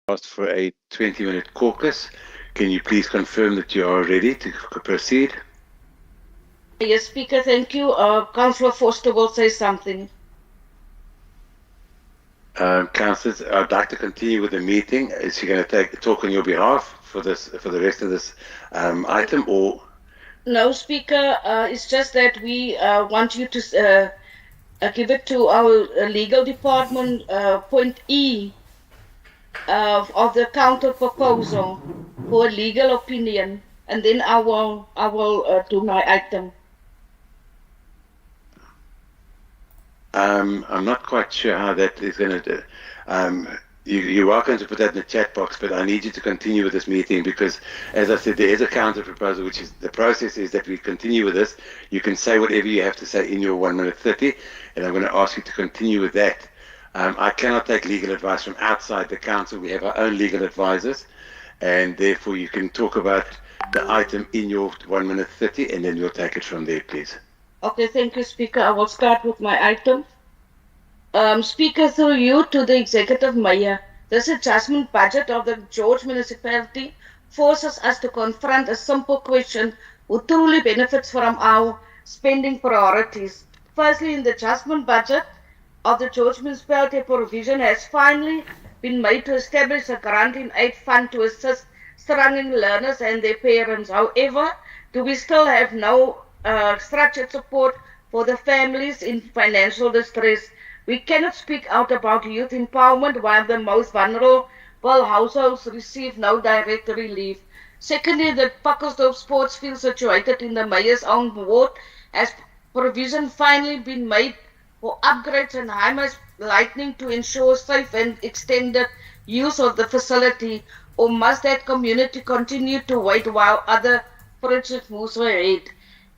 [SPEAKER 3] asked for a 20-minute caucus. Can you please confirm that you are ready to proceed?
[SPEAKER 18] Yes, Speaker, thank you. Councillor Foster will say something.
[SPEAKER 3] Councillors, I'd like to continue with the meeting. Is she going to talk on your behalf for the rest of this item, or?
[SPEAKER 18] No, Speaker, it's just that we want you to give it to our legal department, point E of the counter proposal for a legal opinion, and then I will do my item.
[SPEAKER 3] I'm not quite sure how that is going to do. You're welcome to put that in the chat box, but I need you to continue with this meeting because, as I said, there is a counter proposal, which is the process is that we continue with this. You can say whatever you have to say in your 1 minute 30, and I'm going to ask you to continue with that. I cannot take legal advice from outside the council. We have our own legal advisors, and therefore you can talk about the item in your 1 minute 30, and then we'll take it from there, please.
[SPEAKER 18] Okay, thank you, Speaker. I will start with my item. Speaker, through you to the Executive Mayor, this adjustment budget of the George Municipality forces us to confront a simple question: who truly benefits from our spending priorities? Firstly, in the adjustment budget of the George Municipality, provision has finally been made to establish a grant in aid fund to assist struggling learners and their parents. However, do we still have no structured support for the families in financial distress? We cannot speak out about youth empowerment while the most vulnerable households receive no direct relief. Secondly, the Pakkersdorp sports field situated in the Mayor's own ward has provision finally been made for upgrades and high-mass lighting to ensure safe and extended use of the facility, or must that community continue to wait while other projects move ahead?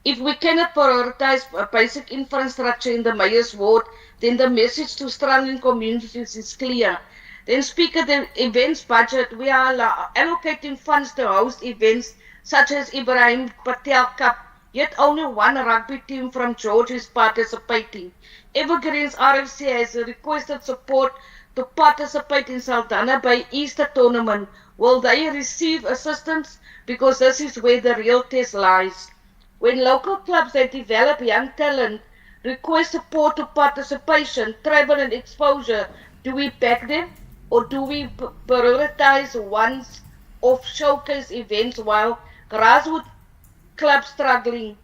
[SPEAKER 18] If we cannot prioritize basic infrastructure in the Mayor's ward, then the message to struggling communities is clear. Then, Speaker, the events budget, we are allocating funds to host events such as Ibrahim Patel Cup, yet only one rugby team from George is participating. Evergreens RFC has requested support to participate in Saldanha Bay Easter tournament. Will they receive assistance? Because this is where the real test lies. When local clubs that develop young talent request support to participation, travel and exposure, do we back them or do we prioritize once-off showcase events while grassroots clubs struggling?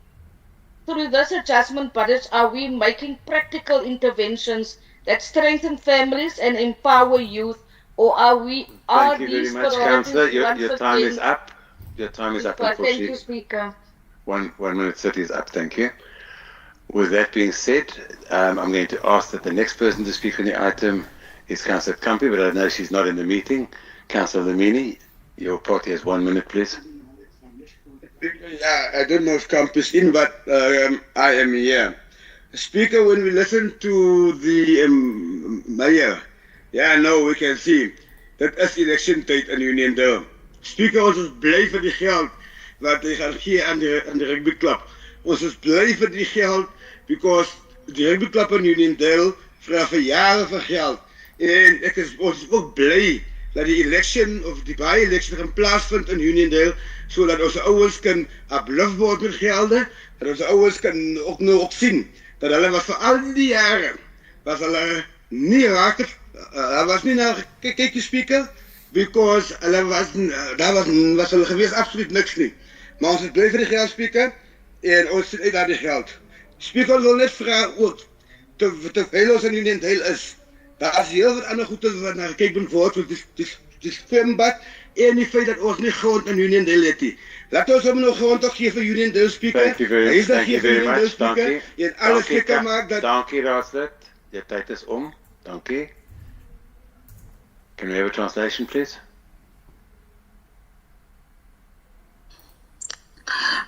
[SPEAKER 18] Through this adjustment budget, are we making practical interventions that strengthen families and empower youth, or are these
[SPEAKER 3] Thank you very much, Councillor. Your time is up. Your time is up.
[SPEAKER 18] Thank you, Speaker.
[SPEAKER 3] 1 minute 30 is up. Thank you. With that being said, I'm going to ask that the next person to speak on the item is Councillor Kampi, but I know she's not in the meeting. Councillor Lamini, your party has 1 minute, please.
[SPEAKER 2] Yeah, I don't know if Kampi is in, but I am here. Speaker, when we listen to the mayor, now we can see that is election tijd in Uniondale. Speaker, ons is blij vir die geld wat hy gaan gee aan die rugby club. Ons is blij vir die geld because die rugby club in Uniondale vra vir jare vir geld. En ons is ook blij dat die election of die by-election gaan plaasvind in Uniondale, sodat ons ouers kan uplift word met gelde, dat ons ouers kan ook sien dat hulle was vir al die jare was hulle nie raak het, was nie na kyk die speaker, because hulle was hulle gewees absoluut niks nie. Maar ons is blij vir die geld, speaker, en ons sien uit naar die geld. Speaker wil net vraag ook, terwijl ons in Uniondale is, daar is heel wat ander goede wat naar gekeken moet worden, die zwembad en die feit dat ons nie grond in Uniondale het nie. Laat ons hom nog grond ook gee vir Uniondale, speaker.
[SPEAKER 3] Thank you very much. Dankie.
[SPEAKER 2] En alles seker maak dat...
[SPEAKER 3] Dankie, raadslid. Die tyd is om. Dankie. Can we have a translation, please?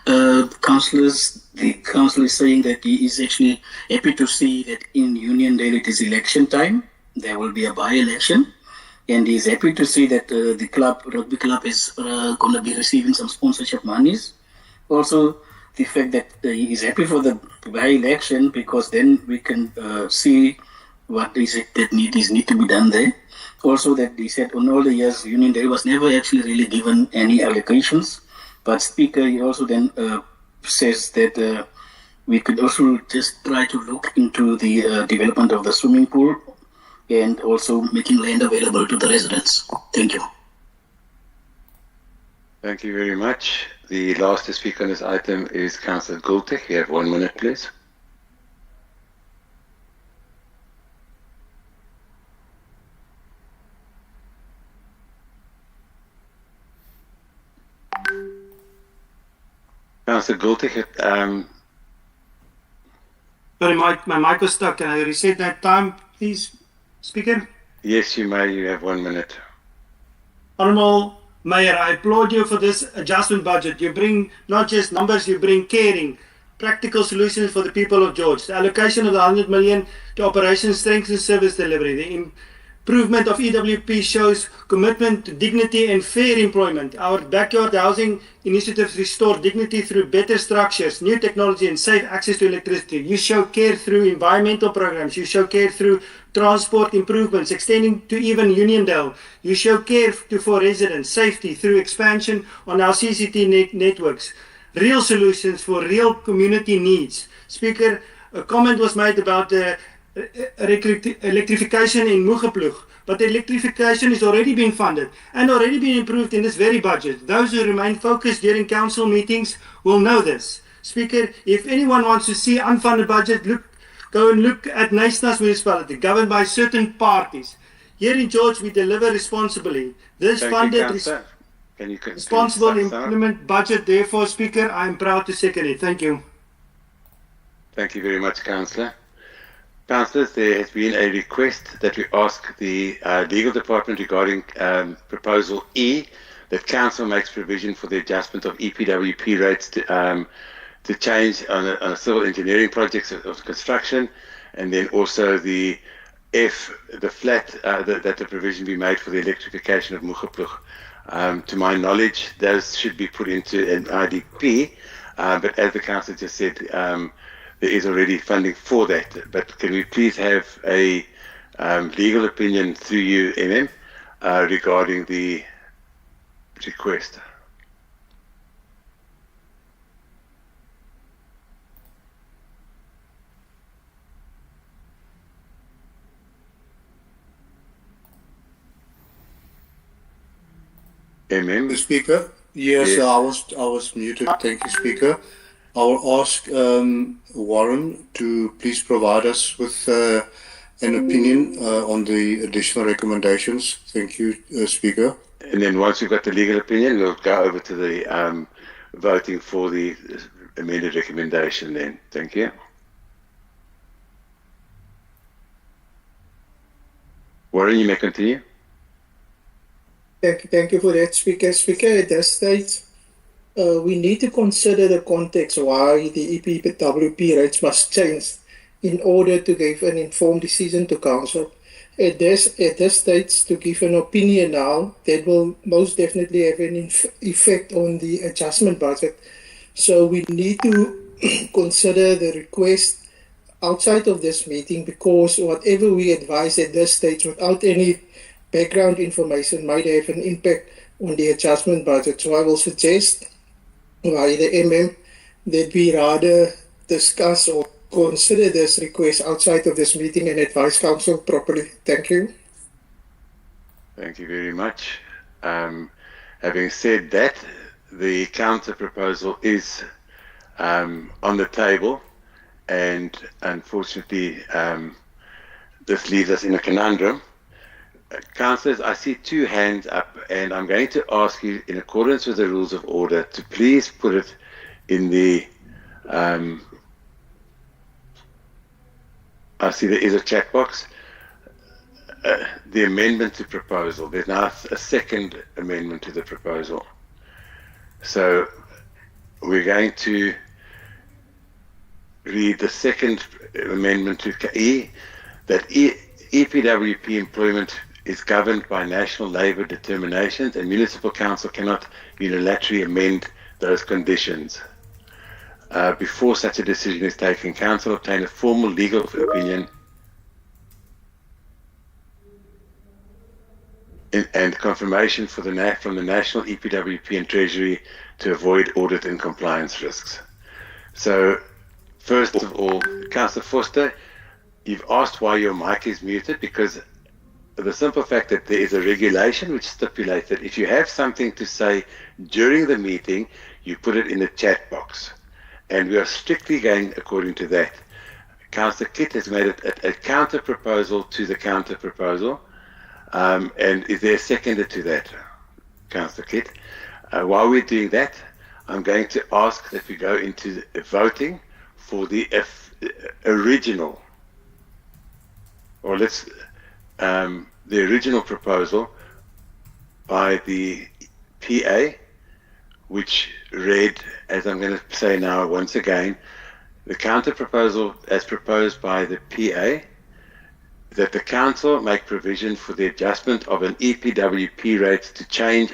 [SPEAKER 5] The council is saying that he is actually happy to see that in Uniondale it is election time. There will be a by-election, and he is happy to see that the rugby club is going to be receiving some sponsorship monies. Also, the fact that he is happy for the by-election because then we can see what is it that needs to be done there. also that they said on all the years union there was never actually really given any allocations. But Speaker, he also then says that we could also just try to look into the development of the swimming pool and also making land available to the residents. Thank you.
[SPEAKER 3] Thank you very much. The last to speak on this item is Councillor Gultek. You have 1 minute, please. Councillor Gultek,
[SPEAKER 11] Sorry, my mic was stuck. Can I reset that time, please, Speaker?
[SPEAKER 3] yes, you may. You have 1 minute.
[SPEAKER 11] Honourable Mayor, I applaud you for this adjustment budget. You bring not just numbers, you bring caring, practical solutions for the people of George. The allocation of the 100 million to operations strengthens service delivery. The improvement of EWP shows commitment to dignity and fair employment. Our backyard housing initiatives restore dignity through better structures, new technology and safe access to electricity. You show care through environmental programs. You show care through transport improvements, extending to even Uniondale. You show care for residents, safety through expansion on our CCT networks. Real solutions for real community needs. Speaker, a comment was made about the electrification in Municipality, but the electrification is already being funded and already been improved in this very budget. Those who remain focused during council meetings will know this. Speaker, if anyone wants to see unfunded budget, go and look at Naisnas Municipality, governed by certain parties. Here in George, we deliver responsibly. This funded responsible implement budget. Therefore, Speaker, I am proud to second it. Thank you.
[SPEAKER 3] Thank you very much, Councillor. Councillors, there has been a request that we ask the legal department regarding proposal E, that council makes provision for the adjustment of EPWP rates to change on a civil engineering projects of construction, and then also the F, the flat, that the provision be made for the electrification of Municipality. To my knowledge, those should be put into an IDP, but as the councillor just said, there is already funding for that. But can we please have a legal opinion through you, MM, regarding the request? MM?
[SPEAKER 17] Speaker? Yes, yes. I was muted. Thank you, Speaker. I will ask Warren to please provide us with an opinion on the additional recommendations. Thank you, Speaker.
[SPEAKER 3] And then once we've got the legal opinion, we'll go over to the voting for the amended recommendation then. Thank you. Warren, you may continue.
[SPEAKER 13] Thank you for that, Speaker. Speaker, at this stage, we need to consider the context why the EPWP rates must change in order to give an informed decision to Council. At this stage, to give an opinion now, that will most definitely have an effect on the adjustment budget. So we need to consider the request outside of this meeting, because whatever we advise at this stage without any background information might have an impact on the adjustment budget. So I will suggest via the MM that we rather discuss or consider this request outside of this meeting and advise Council properly. Thank you.
[SPEAKER 3] Thank you very much. Having said that, the counter proposal is on the table, and unfortunately this leaves us in a conundrum. Councillors, I see two hands up, and I'm going to ask you, in accordance with the rules of order, to please put it in the I see there is a chat box. The amendment to proposal. There's now a second amendment to the proposal. So we're going to read the second amendment to E, that EPWP employment is governed by national labour determinations, and municipal council cannot unilaterally amend those conditions. Before such a decision is taken, council obtain a formal legal opinion and confirmation for from the National EPWP and Treasury to avoid audit and compliance risks. So, first of all, Councillor Foster, you've asked why your mic is muted, because the simple fact that there is a regulation which stipulates that if you have something to say during the meeting, you put it in the chat box. And we are strictly going according to that. Councillor Kitt has made it a counter proposal to the counter proposal. And is there a seconder to that, Councillor Kitt? While we're doing that, I'm going to ask that we go into the voting for the original, or let's, the original proposal by the PA, which read, as I'm going to say now once again, the counter proposal as proposed by the PA, that the council make provision for the adjustment of an EPWP rate to change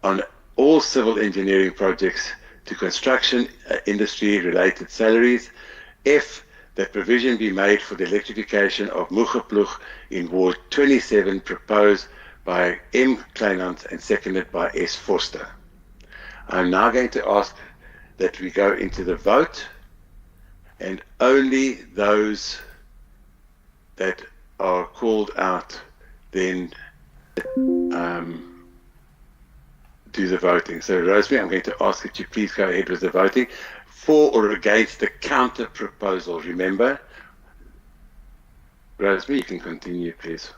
[SPEAKER 3] on all civil engineering projects to construction industry related salaries. If that provision be made for the electrification of Mucheploeg in Ward 27, proposed by M. Kleinhans and seconded by S. Forster. I'm now going to ask that we go into the vote, and only those that are called out then do the voting. So Rosemary, I'm going to ask that you please go ahead with the voting for or against the counter proposal. Remember, Rosemary, you can continue, please.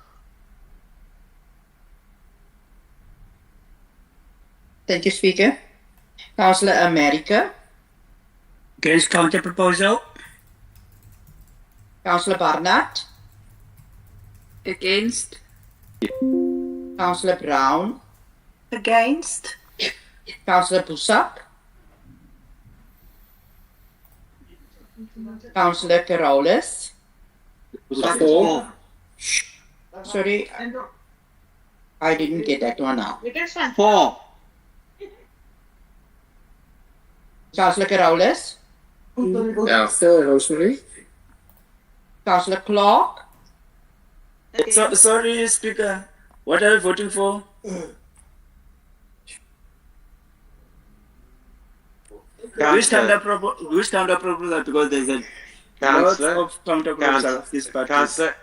[SPEAKER 4] Thank you, Speaker. Councillor America.
[SPEAKER 5] Against counter proposal.
[SPEAKER 4] Councillor Barnard.
[SPEAKER 9] Against.
[SPEAKER 4] Councillor Brown.
[SPEAKER 9] Against.
[SPEAKER 4] Councillor Busak. Councillor Carolus.
[SPEAKER 5] For.
[SPEAKER 4] Sorry, I didn't get that one now.
[SPEAKER 5] For.
[SPEAKER 4] Councillor Carolus.
[SPEAKER 13] After Rosemary.
[SPEAKER 4] Councillor Clark.
[SPEAKER 5] Sorry, Speaker. What are you voting for? Which counter proposal? Because there's a lot of counter proposals. This
[SPEAKER 3] Councillor,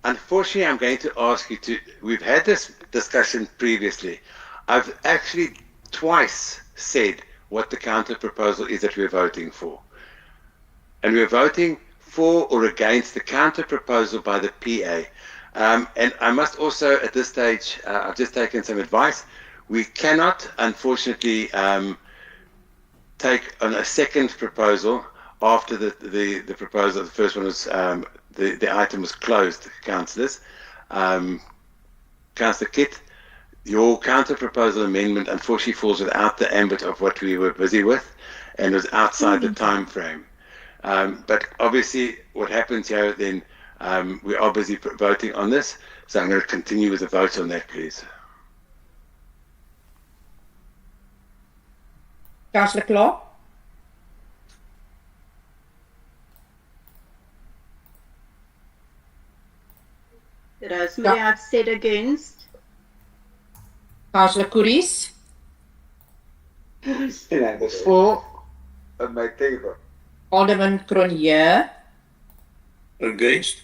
[SPEAKER 3] unfortunately, I'm going to ask you to. We've had this discussion previously. I've actually twice said what the counter proposal is that we're voting for, and we're voting for or against the counter proposal by the PA. And I must also, at this stage, I've just taken some advice. We cannot, unfortunately, take on a second proposal after the proposal. The first one was the item was closed, councillors. Councillor Kitt, your counter proposal amendment unfortunately falls without the ambit of what we were busy with and was outside the time frame. But obviously what happens here then, we are busy voting on this, so I'm going to continue with the vote on that, please.
[SPEAKER 4] Councillor Clark.
[SPEAKER 9] Rosemary, I've said against.
[SPEAKER 4] Councillor Couris.
[SPEAKER 2] For on my table.
[SPEAKER 4] Alderman Cronje.
[SPEAKER 5] Against.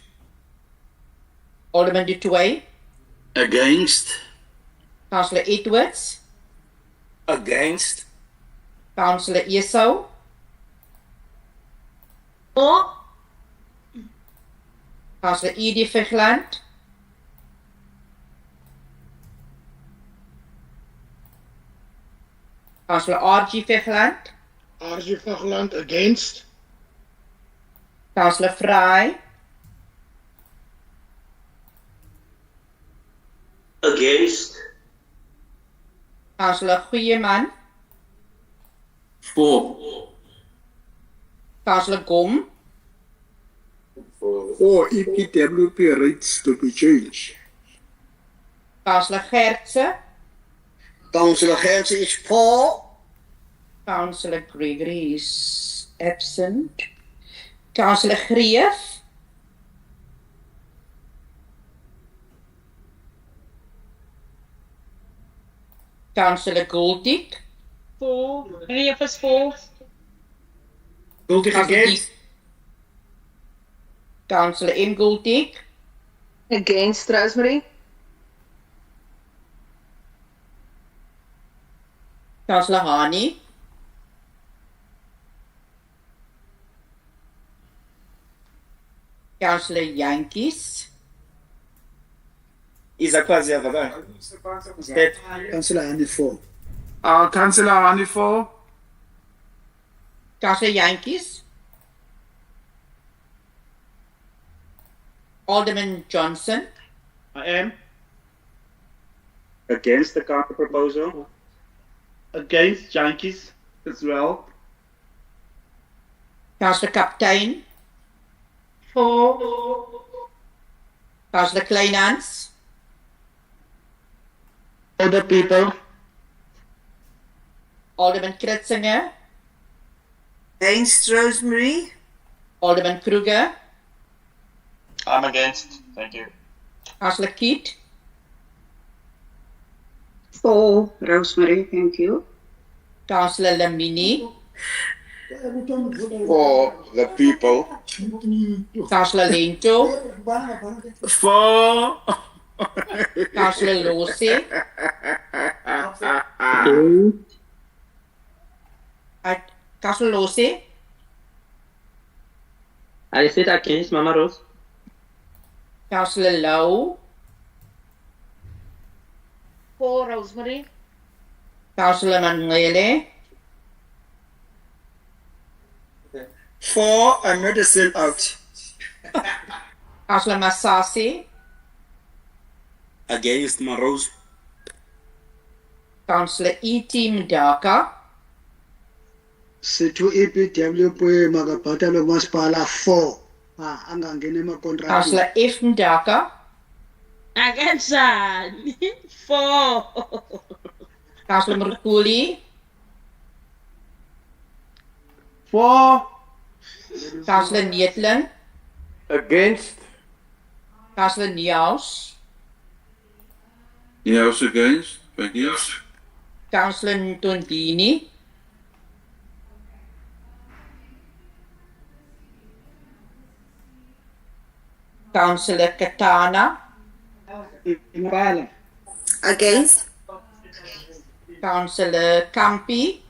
[SPEAKER 4] Alderman Dutoy.
[SPEAKER 5] Against.
[SPEAKER 4] Councillor Edwards.
[SPEAKER 5] Against.
[SPEAKER 4] Councillor Esau.
[SPEAKER 9] For.
[SPEAKER 4] Councillor Edie Vegland. Councillor R.G. Vegland.
[SPEAKER 13] R.G. Vegland against.
[SPEAKER 4] Councillor Fry.
[SPEAKER 22] Against.
[SPEAKER 4] Councillor Goeieman.
[SPEAKER 5] For.
[SPEAKER 4] Councillor Gom.
[SPEAKER 13] For EPWP rates to be changed.
[SPEAKER 4] Councillor Gertse.
[SPEAKER 8] Councillor Gertse is for.
[SPEAKER 4] Councillor Gregory is absent. Councillor Greef. Councillor Goldtick.
[SPEAKER 18] For. Rivers for.
[SPEAKER 11] Goldtick against.
[SPEAKER 4] Councillor M. Goldtick.
[SPEAKER 16] Against Rosemary.
[SPEAKER 4] Councillor Hani. Councillor Yankees.
[SPEAKER 22] Izakwazi yavakala.
[SPEAKER 19] Councillor Andy for.
[SPEAKER 10] Councillor Hani for.
[SPEAKER 4] Councillor Yankees. Alderman Johnson.
[SPEAKER 21] I am
[SPEAKER 7] Against the counter proposal.
[SPEAKER 21] against Yankees as well.
[SPEAKER 4] Councillor Kaptein.
[SPEAKER 18] For.
[SPEAKER 4] Councillor Kleinhans.
[SPEAKER 21] For the people.
[SPEAKER 4] Alderman Kritzinger.
[SPEAKER 16] Against Rosemary.
[SPEAKER 4] Alderman Kruger.
[SPEAKER 23] I'm against. Thank you.
[SPEAKER 4] Councillor Keat.
[SPEAKER 16] For Rosemary, thank you.
[SPEAKER 4] Councillor Lamini.
[SPEAKER 2] For the people.
[SPEAKER 4] Councillor Lento.
[SPEAKER 10] For.
[SPEAKER 4] Councillor Lose. Councillor Lose.
[SPEAKER 21] I said against Mama Rose.
[SPEAKER 4] Councillor Lau.
[SPEAKER 18] For Rosemary.
[SPEAKER 4] Councillor Manuele.
[SPEAKER 22] For, I'm not a sellout.
[SPEAKER 4] Councillor Masasi.
[SPEAKER 22] Against Marose.
[SPEAKER 4] Councillor E.T. Mdaka.
[SPEAKER 19] Situ EPW pwe magaphatalo masipala 4. Angangena emakontrakt.
[SPEAKER 4] Councillor F. Mdaka.
[SPEAKER 18] Against For.
[SPEAKER 4] Councillor Mrkuli.
[SPEAKER 21] For.
[SPEAKER 4] Councillor Neetling.
[SPEAKER 15] Against.
[SPEAKER 4] Councillor Niaus.
[SPEAKER 24] Yes, against. Thank you.
[SPEAKER 4] Councillor Ntondini. Councillor Katana.
[SPEAKER 16] Against.
[SPEAKER 4] Councillor Kampi.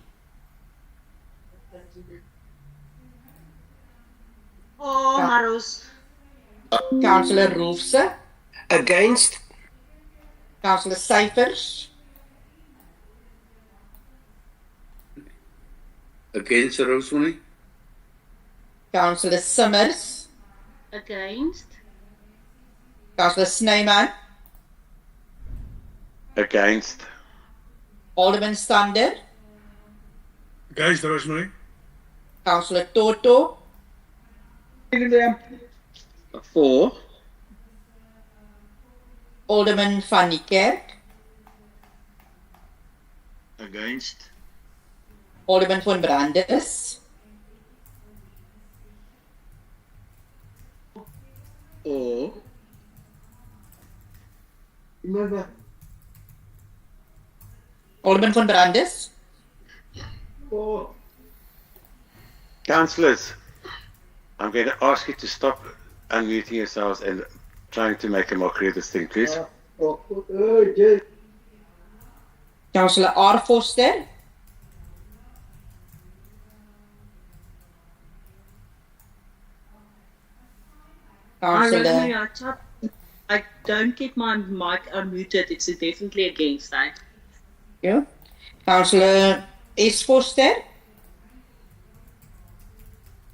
[SPEAKER 6] Oh, Marus.
[SPEAKER 4] Councillor Roofse.
[SPEAKER 22] Against.
[SPEAKER 4] Councillor Cyphers.
[SPEAKER 24] Against Rosemary.
[SPEAKER 4] Councillor Simmers.
[SPEAKER 18] Against.
[SPEAKER 4] Councillor Snyman.
[SPEAKER 3] Against.
[SPEAKER 4] Alderman Stander.
[SPEAKER 24] Against Rosemary.
[SPEAKER 4] Councillor Toto.
[SPEAKER 21] For.
[SPEAKER 4] Alderman Van Niekerk.
[SPEAKER 23] Against.
[SPEAKER 4] Alderman van Brandes.
[SPEAKER 21] Or.
[SPEAKER 4] Alderman van Brandes.
[SPEAKER 3] Councillors, I'm going to ask you to stop unmuting yourselves and trying to make a mockery of this thing, please.
[SPEAKER 4] Councillor R. Foster. Councillor.
[SPEAKER 6] I don't get my mic unmuted. It's definitely against that.
[SPEAKER 4] Yeah. Councillor S. Foster.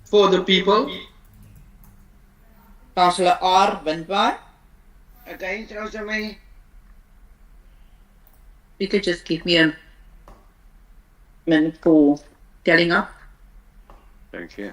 [SPEAKER 21] For the people.
[SPEAKER 4] Councillor R. Windbaar.
[SPEAKER 16] Against Rosemary.
[SPEAKER 4] You could just give me a minute for telling up.
[SPEAKER 3] Thank you.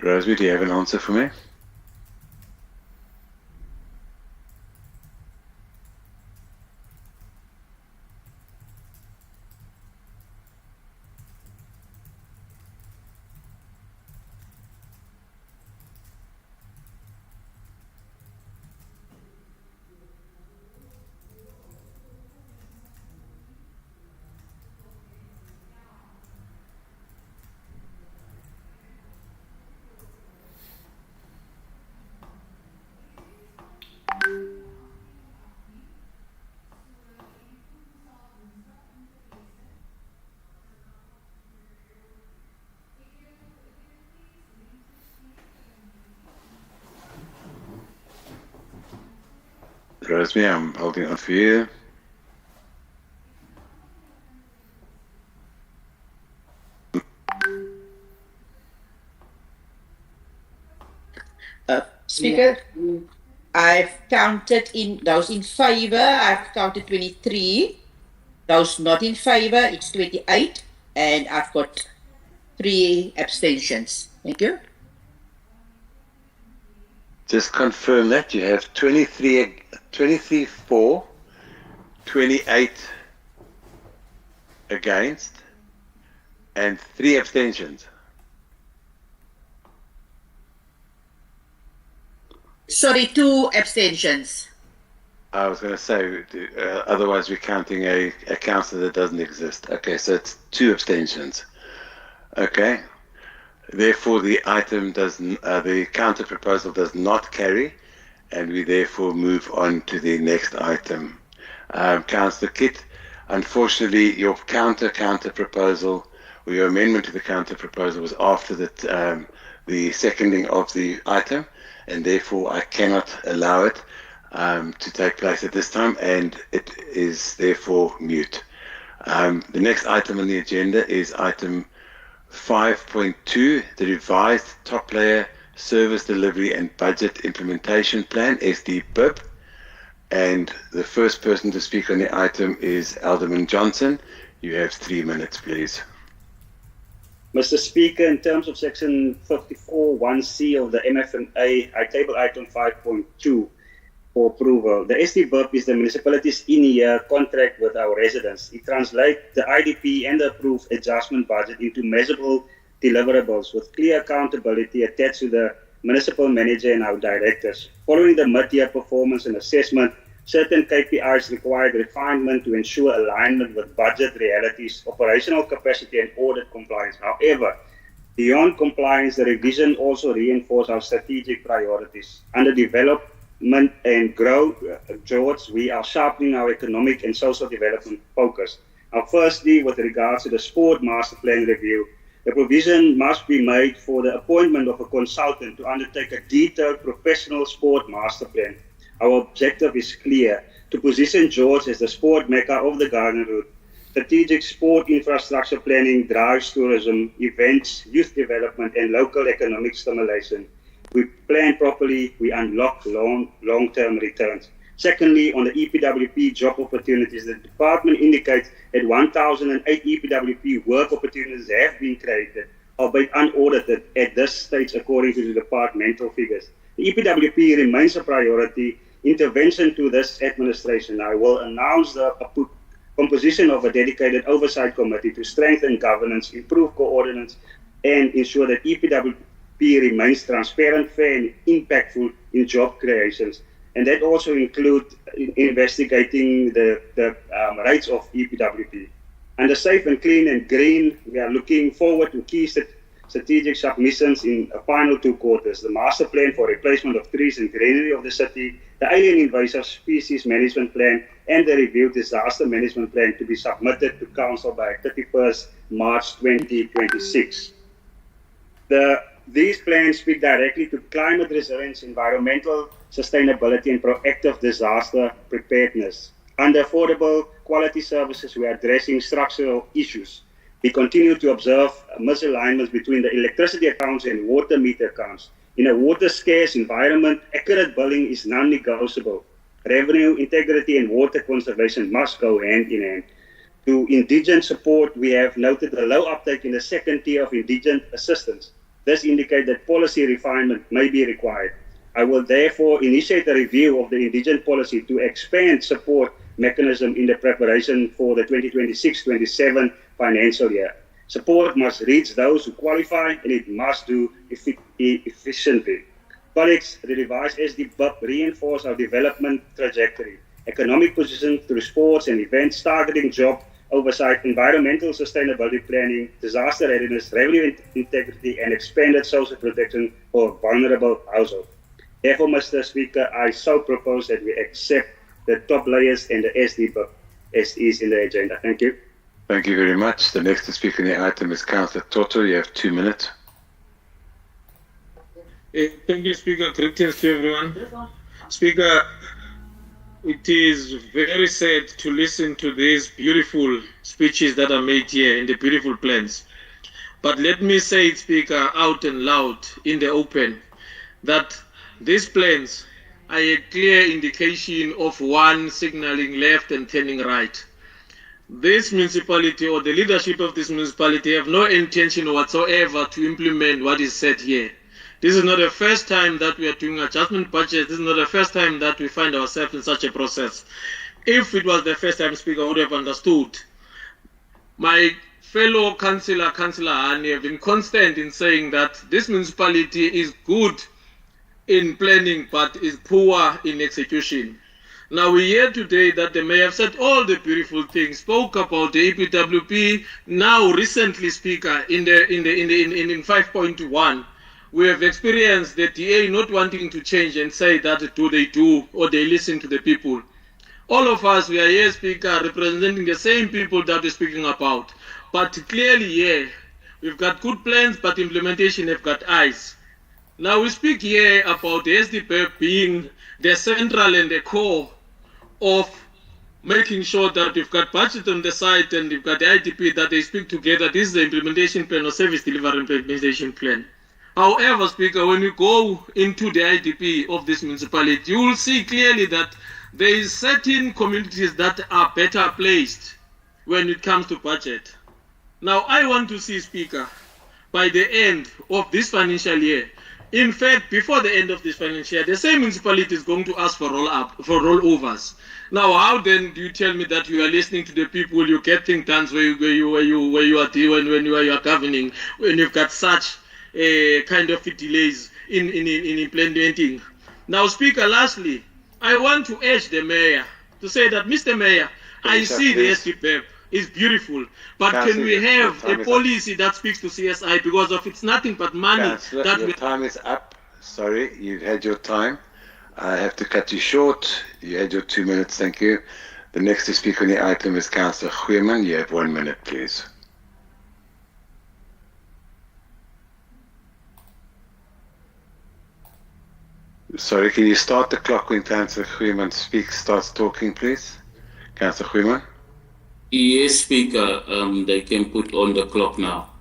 [SPEAKER 3] Rosemary, do you have an answer for me? Rosemary, I'm holding on for you.
[SPEAKER 4] Speaker, I've counted in those in favour, I've counted 23. Those not in favour, it's 28. And I've got 3 abstentions. Thank you.
[SPEAKER 3] Just confirm that you have 23 for, 28 against, and 3 abstentions.
[SPEAKER 4] Sorry, 2 abstentions.
[SPEAKER 3] I was going to say, otherwise we're counting a councillor that doesn't exist. Okay, so it's 2 abstentions. Okay. Therefore, the item the counter proposal does not carry, and we therefore move on to the next item. Councillor Kitt, unfortunately, your counter proposal, or your amendment to the counter proposal, was after the seconding of the item, and therefore I cannot allow it to take place at this time, and it is therefore mute. The next item on the agenda is item 5.2, the revised top layer service delivery and budget implementation plan, SDPIP. And the first person to speak on the item is Alderman Johnson. You have 3 minutes, please.
[SPEAKER 7] Mr. Speaker, in terms of section 54(1)(c) of the MFMA, I table item 5.2 for approval. The SDBIP is the municipality's in-year contract with our residents. It translates the IDP and the approved adjustment budget into measurable deliverables with clear accountability attached to the municipal manager and our directors. Following the mid-year performance and assessment, certain KPIs required refinement to ensure alignment with budget realities, operational capacity, and audit compliance. However, beyond compliance, the revision also reinforced our strategic priorities. Under development and growth, George, we are sharpening our economic and social development focus. Now, firstly, with regards to the sport master plan review, the provision must be made for the appointment of a consultant to undertake a detailed professional sport master plan. Our objective is clear: to position George as the sport mecca of the Garden Route. Strategic sport infrastructure planning drives tourism, events, youth development, and local economic stimulation. We plan properly, we unlock long-term returns. Secondly, on the EPWP job opportunities, the department indicates that 1,008 EPWP work opportunities have been created, albeit unaudited at this stage according to the departmental figures. The EPWP remains a priority intervention to this administration. I will announce the composition of a dedicated oversight committee to strengthen governance, improve coordinates, and ensure that EPWP remains transparent, fair, and impactful in job creations. And that also includes investigating the rates of EPWP. Under safe and clean and green, we are looking forward to key strategic submissions in the final 2 quarters. The master plan for replacement of trees and greenery of the city, the alien invasive species management plan, and the reviewed disaster management plan to be submitted to Council by 31st March 2026. These plans speak directly to climate resilience, environmental sustainability, and proactive disaster preparedness. Under affordable quality services, we are addressing structural issues. We continue to observe misalignments between the electricity accounts and water meter accounts. In a water-scarce environment, accurate billing is non-negotiable. Revenue integrity and water conservation must go hand in hand. To indigent support, we have noted the low uptake in the second tier of indigent assistance. This indicates that policy refinement may be required. I will therefore initiate a review of the indigent policy to expand support mechanism in the preparation for the 2026-27 financial year. Support must reach those who qualify, and it must do efficiently. Colleagues, the revised SDBUP reinforce our development trajectory, economic position through sports and events, targeting job oversight, environmental sustainability planning, disaster readiness, revenue integrity, and expanded social protection for vulnerable households. Therefore, Mr. Speaker, I so propose that we accept the top layers and the SDBUP as is in the agenda. Thank you.
[SPEAKER 3] Thank you very much. The next to speak on the item is Councillor Toto. You have 2 minutes.
[SPEAKER 1] Thank you, Speaker. Greetings to everyone. Speaker, it is very sad to listen to these beautiful speeches that are made here and the beautiful plans. But let me say it, Speaker, out and loud in the open, that these plans are a clear indication of one signaling left and turning right. This municipality or the leadership of this municipality have no intention whatsoever to implement what is said here. This is not the first time that we are doing adjustment budgets. This is not the first time that we find ourselves in such a process. If it was the first time, Speaker, I would have understood. My fellow Councillor Hani, have been constant in saying that this municipality is good in planning but is poor in execution. Now we hear today that the mayor have said all the beautiful things, spoke about the EPWP. Now recently, Speaker, in 5.1, we have experienced the DA not wanting to change and say that do they do or they listen to the people. All of us, we are here, Speaker, representing the same people that we're speaking about. But clearly, yeah, we've got good plans, but implementation have got eyes. Now we speak here about the SDP being the central and the core of making sure that we've got budget on the side and we've got the IDP that they speak together. This is the implementation plan or service delivery implementation plan. However, Speaker, when you go into the IDP of this municipality, you will see clearly that there is certain communities that are better placed when it comes to budget. Now, I want to see, Speaker, by the end of this financial year, in fact, before the end of this financial year, the same municipality is going to ask for rollovers. Now, how then do you tell me that you are listening to the people, you get things done when you are governing, when you've got such kind of delays in implementing? Now, Speaker, lastly, I want to urge the mayor to say that, Mr. Mayor, I see the SDPEP. It's beautiful, but can we have a policy that speaks to CSI, because of it's nothing but money.
[SPEAKER 3] Councillor,
[SPEAKER 1] that
[SPEAKER 3] your time is up. Sorry, you've had your time. I have to cut you short. You had your 2 minutes. Thank you. The next to speak on the item is Councillor Goeieman. You have 1 minute, please. Sorry, can you start the clock when Councillor Goeieman starts talking, please? Councillor Goeieman.
[SPEAKER 12] Yes, Speaker, they can put on the clock now.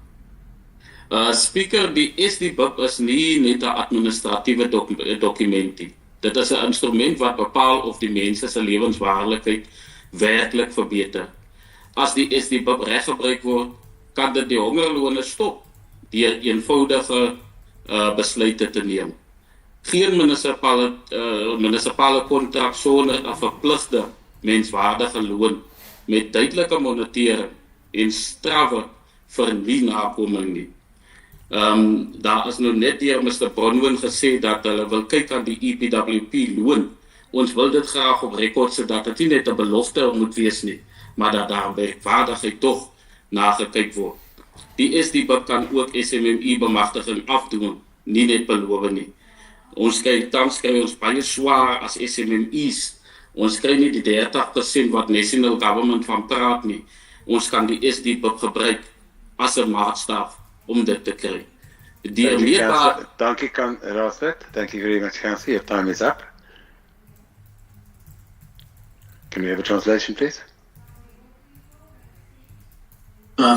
[SPEAKER 12] Speaker, die SDBUP is nie net 'n administratiewe dokument nie. Dit is 'n instrument wat bepaal of die mense se lewenswaardigheid werklik verbeter. As die SDBUP reg gebruik word, kan dit die hongerlone stop deur eenvoudige besluite te neem. Geen munisipale kontrak sonder 'n verpligte menswaardige loon met duidelike monitering en strawwe vir nie nakoming nie. Daar is nou net deur Mr. Bronwyn gesê dat hulle wil kyk aan die EPWP loon. Ons wil dit graag op rekord sit dat dit nie net 'n belofte moet wees nie, maar dat daar werkwaardigheid tog nagekyk word. Die SDBUP kan ook SMME bemagtiging afdoen, nie net beloof nie. Ons tans kry ons baie swaar as SMME's. Ons kry nie die 30% wat national government van praat nie. Ons kan die SDBUP gebruik as 'n maatstaf om dit te kry.
[SPEAKER 3] Dankie, Raadslid. Thank you very much, Councillor. Your time is up. Can we have a translation, please?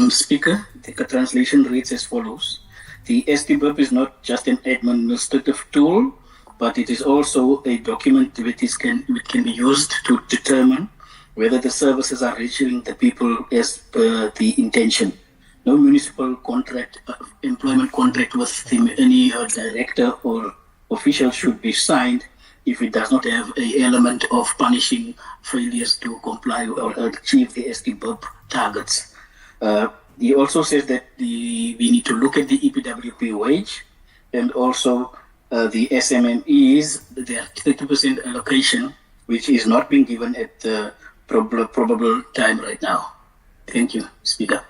[SPEAKER 5] Speaker, the translation reads as follows. The SDBUP is not just an administrative tool, but it is also a document which can be used to determine whether the services are reaching the people as per the intention. no municipal contract, employment contract with any director or official should be signed if it does not have an element of punishing failures to comply or achieve the SDBUB targets. He also says that we need to look at the EPWP wage and also the SMMEs, their 30% allocation, which is not being given at the probable time right now. Thank you, Speaker.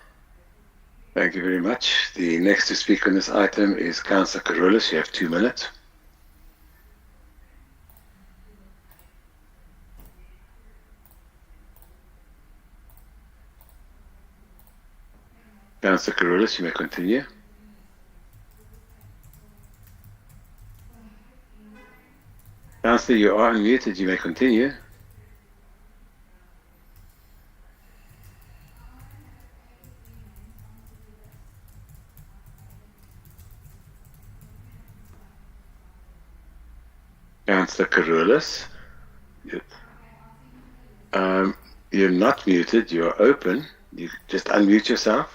[SPEAKER 3] Thank you very much. The next to speak on this item is Councillor Carolus. You have 2 minutes. Councillor Carolus, you may continue. Councillor, you are unmuted. You may continue. Councillor Carolus, you're not muted. You're open. You just unmute yourself.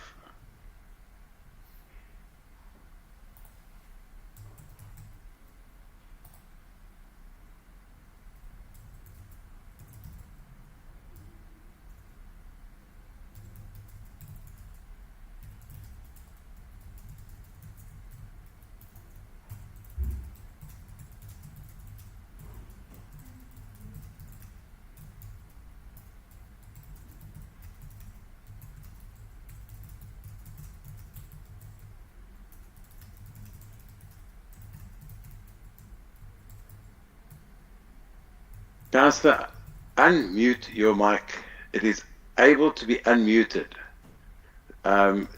[SPEAKER 3] Councillor, unmute your mic. It is able to be unmuted.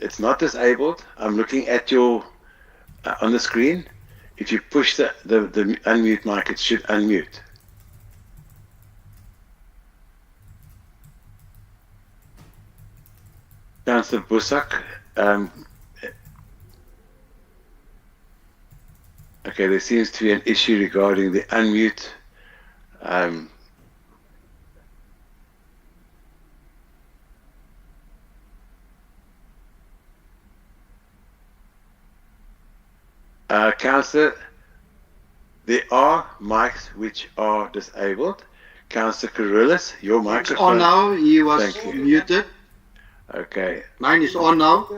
[SPEAKER 3] It's not disabled. I'm looking at your on the screen. If you push the unmute mic, it should unmute. Councillor Busak. Okay, there seems to be an issue regarding the unmute. Councillor, there are mics which are disabled. Councillor Carolus, your microphone.
[SPEAKER 9] It's on now. He was muted.
[SPEAKER 3] Okay.
[SPEAKER 9] Mine is on now.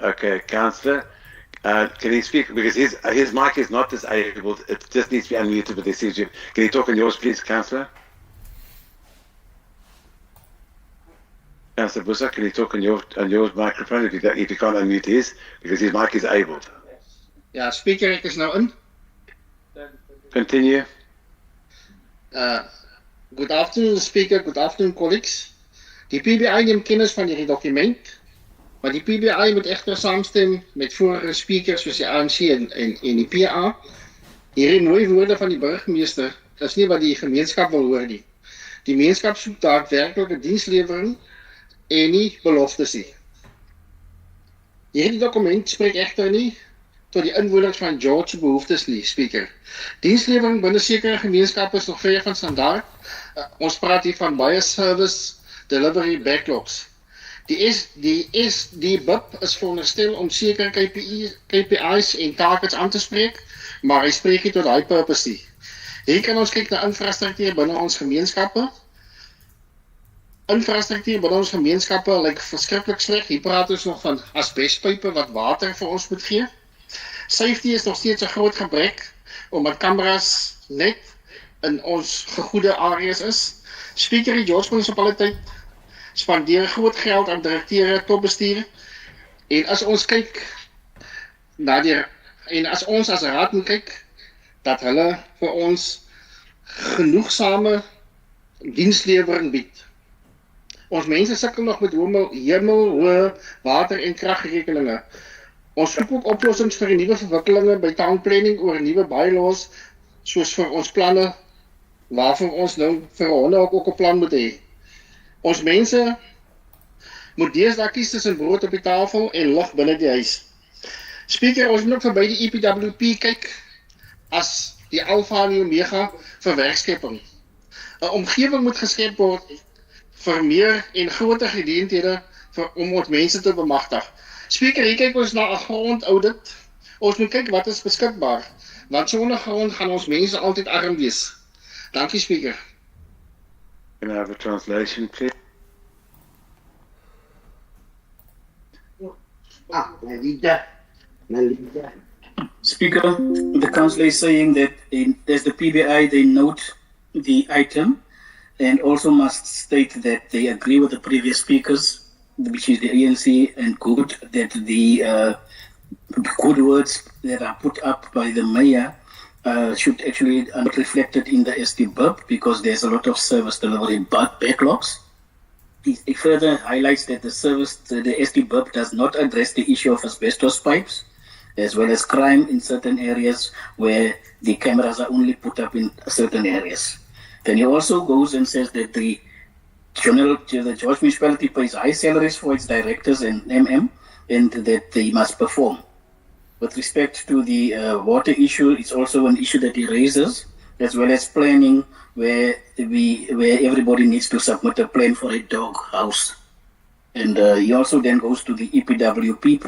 [SPEAKER 3] Okay, Councillor. Can he speak? Because his mic is not disabled. It just needs to be unmuted, but they seem to. Can you talk on yours, please, Councillor? Councillor Busak, can you talk on your microphone if you can't unmute his, because his mic is abled.
[SPEAKER 9] Ja, speaker, ek is nou in.
[SPEAKER 3] Continue.
[SPEAKER 9] Good afternoon, Speaker. Good afternoon, colleagues. Die PBI neemt kennis van hierdie dokument, maar die PBI moet echter saamstem met vorige speakers soos die ANC en die PA. Hierdie mooie woorde van die burgemeester is nie wat die gemeenskap wil hoor nie. Die gemeenskap soek daadwerklike dienslewering en nie beloftes nie. Hierdie dokument spreek echter nie tot die inwoners van George behoeftes nie, Speaker. Dienslewering binne sekere gemeenskappe is nog ver van standaard. Ons praat hier van baie service delivery backlogs. Die BIP is veronderstel om sekere KPI's en targets aan te spreek, maar hy spreek nie tot die purpose nie. Hier kan ons kyk na infrastruktuur binne ons gemeenskappe. Infrastruktuur binne ons gemeenskappe lyk verskriklik sleg. Hier praat ons nog van asbestpype wat water vir ons moet gee. Safety is nog steeds 'n groot gebrek, omdat kameras net in ons gegoede areas is. Speaker, die George Municipality spandeer groot geld aan direkteure, topbestuur. En as ons kyk na en as ons as raad moet kyk, dat hulle vir ons genoegsame dienslewering bied. Ons mense sukkel nog met hemelhoë water- en kragrekeninge. Ons soek ook oplossings vir die nuwe verwikkelinge by town planning oor nuwe bylaws, soos vir ons planne, waarvan ons nou vir honde ook 'n plan moet hê. Ons mense moet deesdae kies tussen brood op die tafel en lig binne die huis. Speaker, ons moet ook verby die EPWP kyk as die alfa en omega vir werkskepping. 'n Omgewing moet geskep word vir meer en groter geleenthede om ons mense te bemagtig. Speaker, hier kyk ons na 'n grondaudit. Ons moet kyk wat is beskikbaar. Want sonder grond gaan ons mense altyd arm wees. Dankie, Speaker.
[SPEAKER 3] Can I have a translation, please?
[SPEAKER 5] Speaker, the council is saying that as the PBI, they note the item and also must state that they agree with the previous speakers, which is the ANC, and good that the good words that are put up by the mayor should actually be reflected in the SDBUP because there's a lot of service delivery backlogs. It further highlights that the SDBUP does not address the issue of asbestos pipes, as well as crime in certain areas where the cameras are only put up in certain areas. Then he also goes and says that the George Municipality pays high salaries for its directors and MM, and that they must perform. With respect to the water issue, it's also an issue that he raises, as well as planning where everybody needs to submit a plan for a dog house. And he also then goes to the EPWP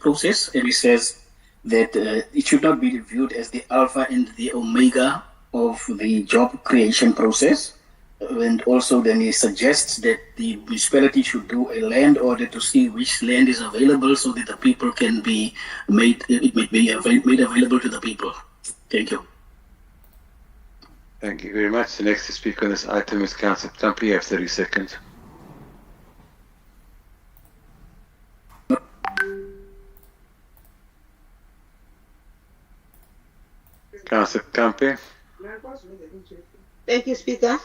[SPEAKER 5] process, and he says that it should not be viewed as the alpha and the omega of the job creation process. And also then he suggests that the municipality should do a land audit to see which land is available so that the people can be made available to the people. Thank you.
[SPEAKER 3] Thank you very much. The next to speak on this item is Councillor Tampi. You have 30 seconds. Councillor Tampi.
[SPEAKER 16] Thank you, Speaker.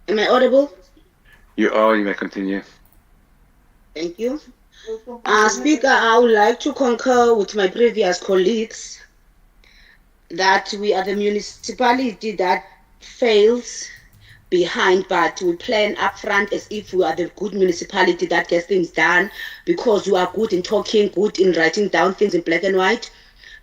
[SPEAKER 16] Am I audible?
[SPEAKER 3] You are. You may continue.
[SPEAKER 16] Thank you. Speaker, I would like to concur with my previous colleagues that we are the municipality that fails behind, but we plan upfront as if we are the good municipality that gets things done because we are good in talking, good in writing down things in black and white.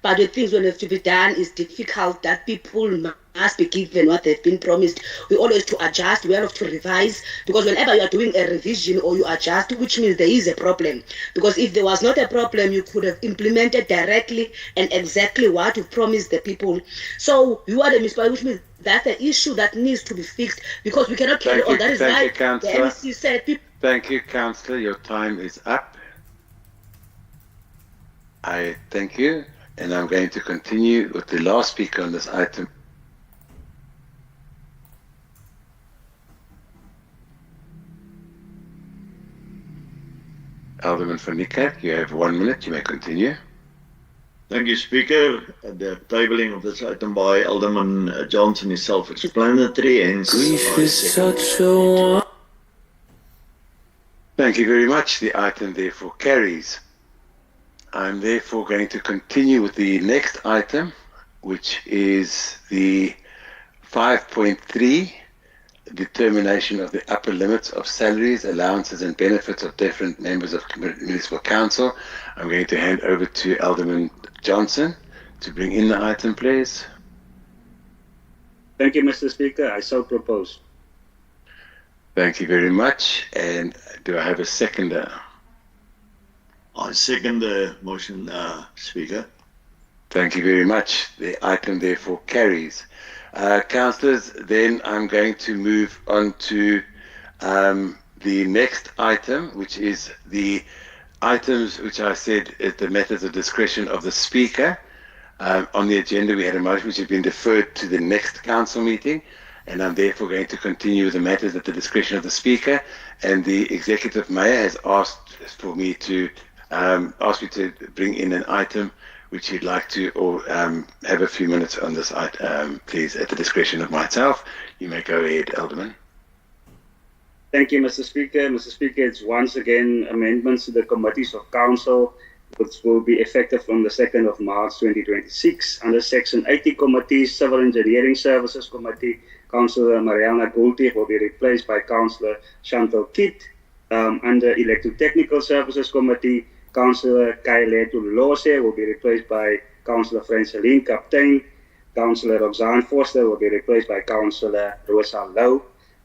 [SPEAKER 16] But the things when have to be done is difficult, that people must be given what they've been promised. We always to adjust, we have to revise, because whenever you are doing a revision or you adjust, which means there is a problem. Because if there was not a problem, you could have implemented directly and exactly what you promised the people. So you are the municipality, which means that's the issue that needs to be fixed, because we cannot carry on. That is why the MEC said people.
[SPEAKER 3] Thank you, Councillor. Your time is up. I thank you. And I'm going to continue with the last speaker on this item. Alderman van Niekerk, you have 1 minute. You may continue.
[SPEAKER 24] Thank you, Speaker. The tabling of this item by Alderman Johnson is self-explanatory.
[SPEAKER 3] Grief is such a... Thank you very much. The item therefore carries. I'm therefore going to continue with the next item, which is the 5.3, determination of the upper limits of salaries, allowances and benefits of different members of municipal council. I'm going to hand over to Alderman Johnson to bring in the item, please.
[SPEAKER 7] Thank you, Mr. Speaker. I so propose.
[SPEAKER 3] Thank you very much. And do I have a seconder?
[SPEAKER 24] I second the motion, Speaker.
[SPEAKER 3] Thank you very much. The item therefore carries. Councillors, then I'm going to move on to the next item, which is the items which I said is the methods of discretion of the Speaker. On the agenda we had a motion which has been deferred to the next council meeting, and I'm therefore going to continue with the matters at the discretion of the Speaker, and the Executive Mayor has asked for me to bring in an item which he'd like to, or have a few minutes on this item, please, at the discretion of myself. You may go ahead, Alderman.
[SPEAKER 7] Thank you, Mr. Speaker. Mr. Speaker, it's once again amendments to the committees of council, which will be effective from the 2nd of March 2026. Under Section 80 committees, Civil Engineering Services Committee, Councillor Mariana Goultier will be replaced by Councillor Chantal Kitt. Under Electrotechnical Services Committee, Councillor Kailetu Lose will be replaced by Councillor Franceline Kaptein. Councillor Roxanne Foster will be replaced by Councillor Rosa Lau.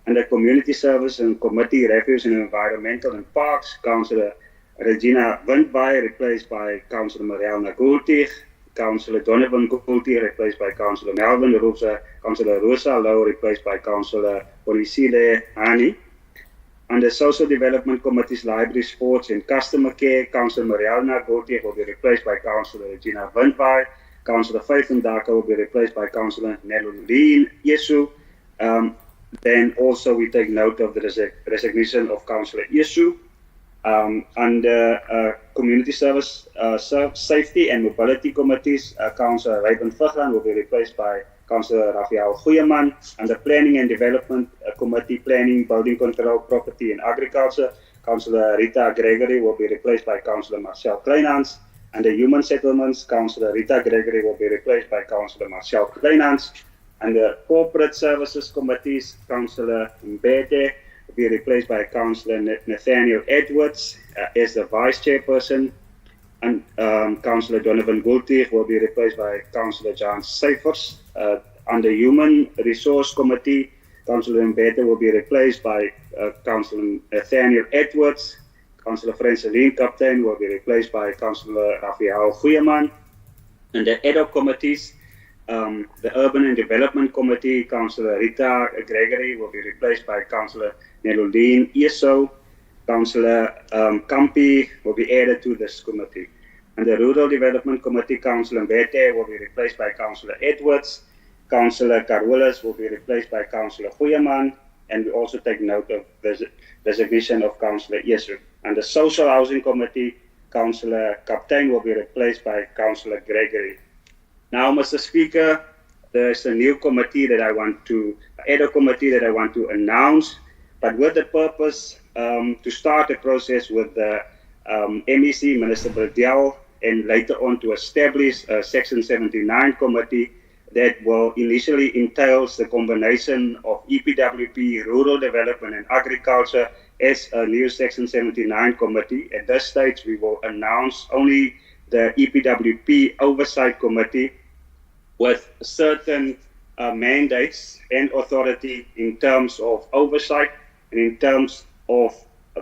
[SPEAKER 7] Under Community Service and Committee, Refuse and Environmental and Parks, Councillor Regina Windbaai replaced by Councillor Marielna Goultier, Councillor Donovan Goultier replaced by Councillor Melvin Rosa, Councillor Rosa Low replaced by Councillor Polisile Hani. Under Social Development Committee's Library, Sports and Customer Care, Councillor Marielna Goultier will be replaced by Councillor Regina Windbaai. Councillor Faith Ndaka will be replaced by Councillor Neluline Yesu. Then also we take note of the resignation of Councillor Yesu. Under Community Service, Safety and Mobility Committees, Councillor Ruben Vugland will be replaced by Councillor Raphael Goeieman. Under Planning and Development Committee, Planning, Building Control, Property and Agriculture, Councillor Rita Gregory will be replaced by Councillor Marcel Kleinhans. Under Human Settlements, Councillor Rita Gregory will be replaced by Councillor Marcel Kleinhans. Under Corporate Services Committees, Councillor Mbete will be replaced by Councillor Nathaniel Edwards as the Vice Chairperson. And Councillor Donovan Goultier will be replaced by Councillor John Seifers. Under Human Resource Committee, Councillor Mbete will be replaced by Councillor Nathaniel Edwards. Councillor Franceline Kaptein will be replaced by Councillor Raphael Goeieman. Under Ad hoc Committees, the Urban and Development Committee, Councillor Rita Gregory will be replaced by Councillor Neluline Yeso. Councillor Kampi will be added to this committee. And the Rural Development Committee, Councillor Mbete will be replaced by Councillor Edwards. Councillor Carwillis will be replaced by Councillor Goeieman. And we also take note of the resignation of Councillor Yesu. And the Social Housing Committee, Councillor Kaptein will be replaced by Councillor Gregory. Now, Mr. Speaker, there's a new committee that I want to, ad hoc committee that I want to announce, but with the purpose to start a process with the MEC, Minister Bradell, and later on to establish a Section 79 committee that will initially entails the combination of EPWP, Rural Development and Agriculture as a new Section 79 committee. At this stage, we will announce only the EPWP Oversight Committee with certain mandates and authority in terms of oversight and in terms of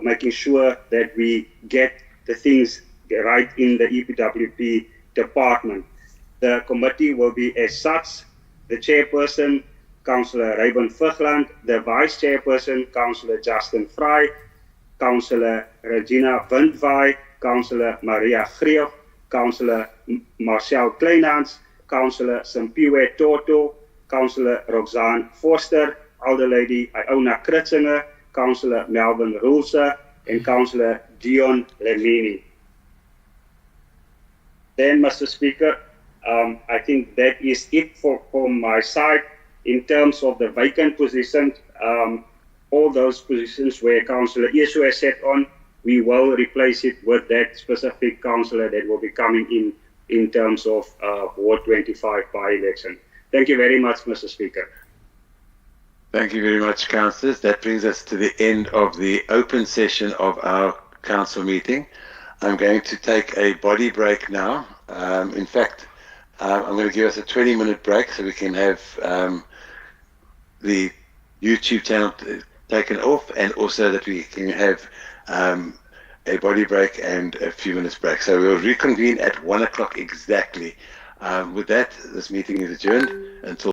[SPEAKER 7] making sure that we get the things right in the EPWP department. The committee will be as such: the chairperson, Councillor Ruben Vugland; the vice chairperson, Councillor Justin Fry; Councillor Regina Windbaai; Councillor Maria Greef; Councillor Marcel Kleinhans; Councillor Simpiwe Toto; Councillor Roxanne Forster; Elder Lady Iona Kritzinger; Councillor Melvin Rosa; and Councillor Dion Lemini. Then, Mr. Speaker, I think that is it from my side. In terms of the vacant positions, all those positions where Councillor Yesu has sat on, we will replace it with that specific councillor that will be coming in terms of Ward 25 by-election. Thank you very much, Mr. Speaker.
[SPEAKER 3] Thank you very much, councillors. That brings us to the end of the open session of our council meeting. I'm going to take a body break now. In fact, I'm going to give us a 20-minute break so we can have the YouTube channel taken off, and also that we can have a body break and a few minutes break. So we'll reconvene at 1 o'clock exactly. With that, this meeting is adjourned until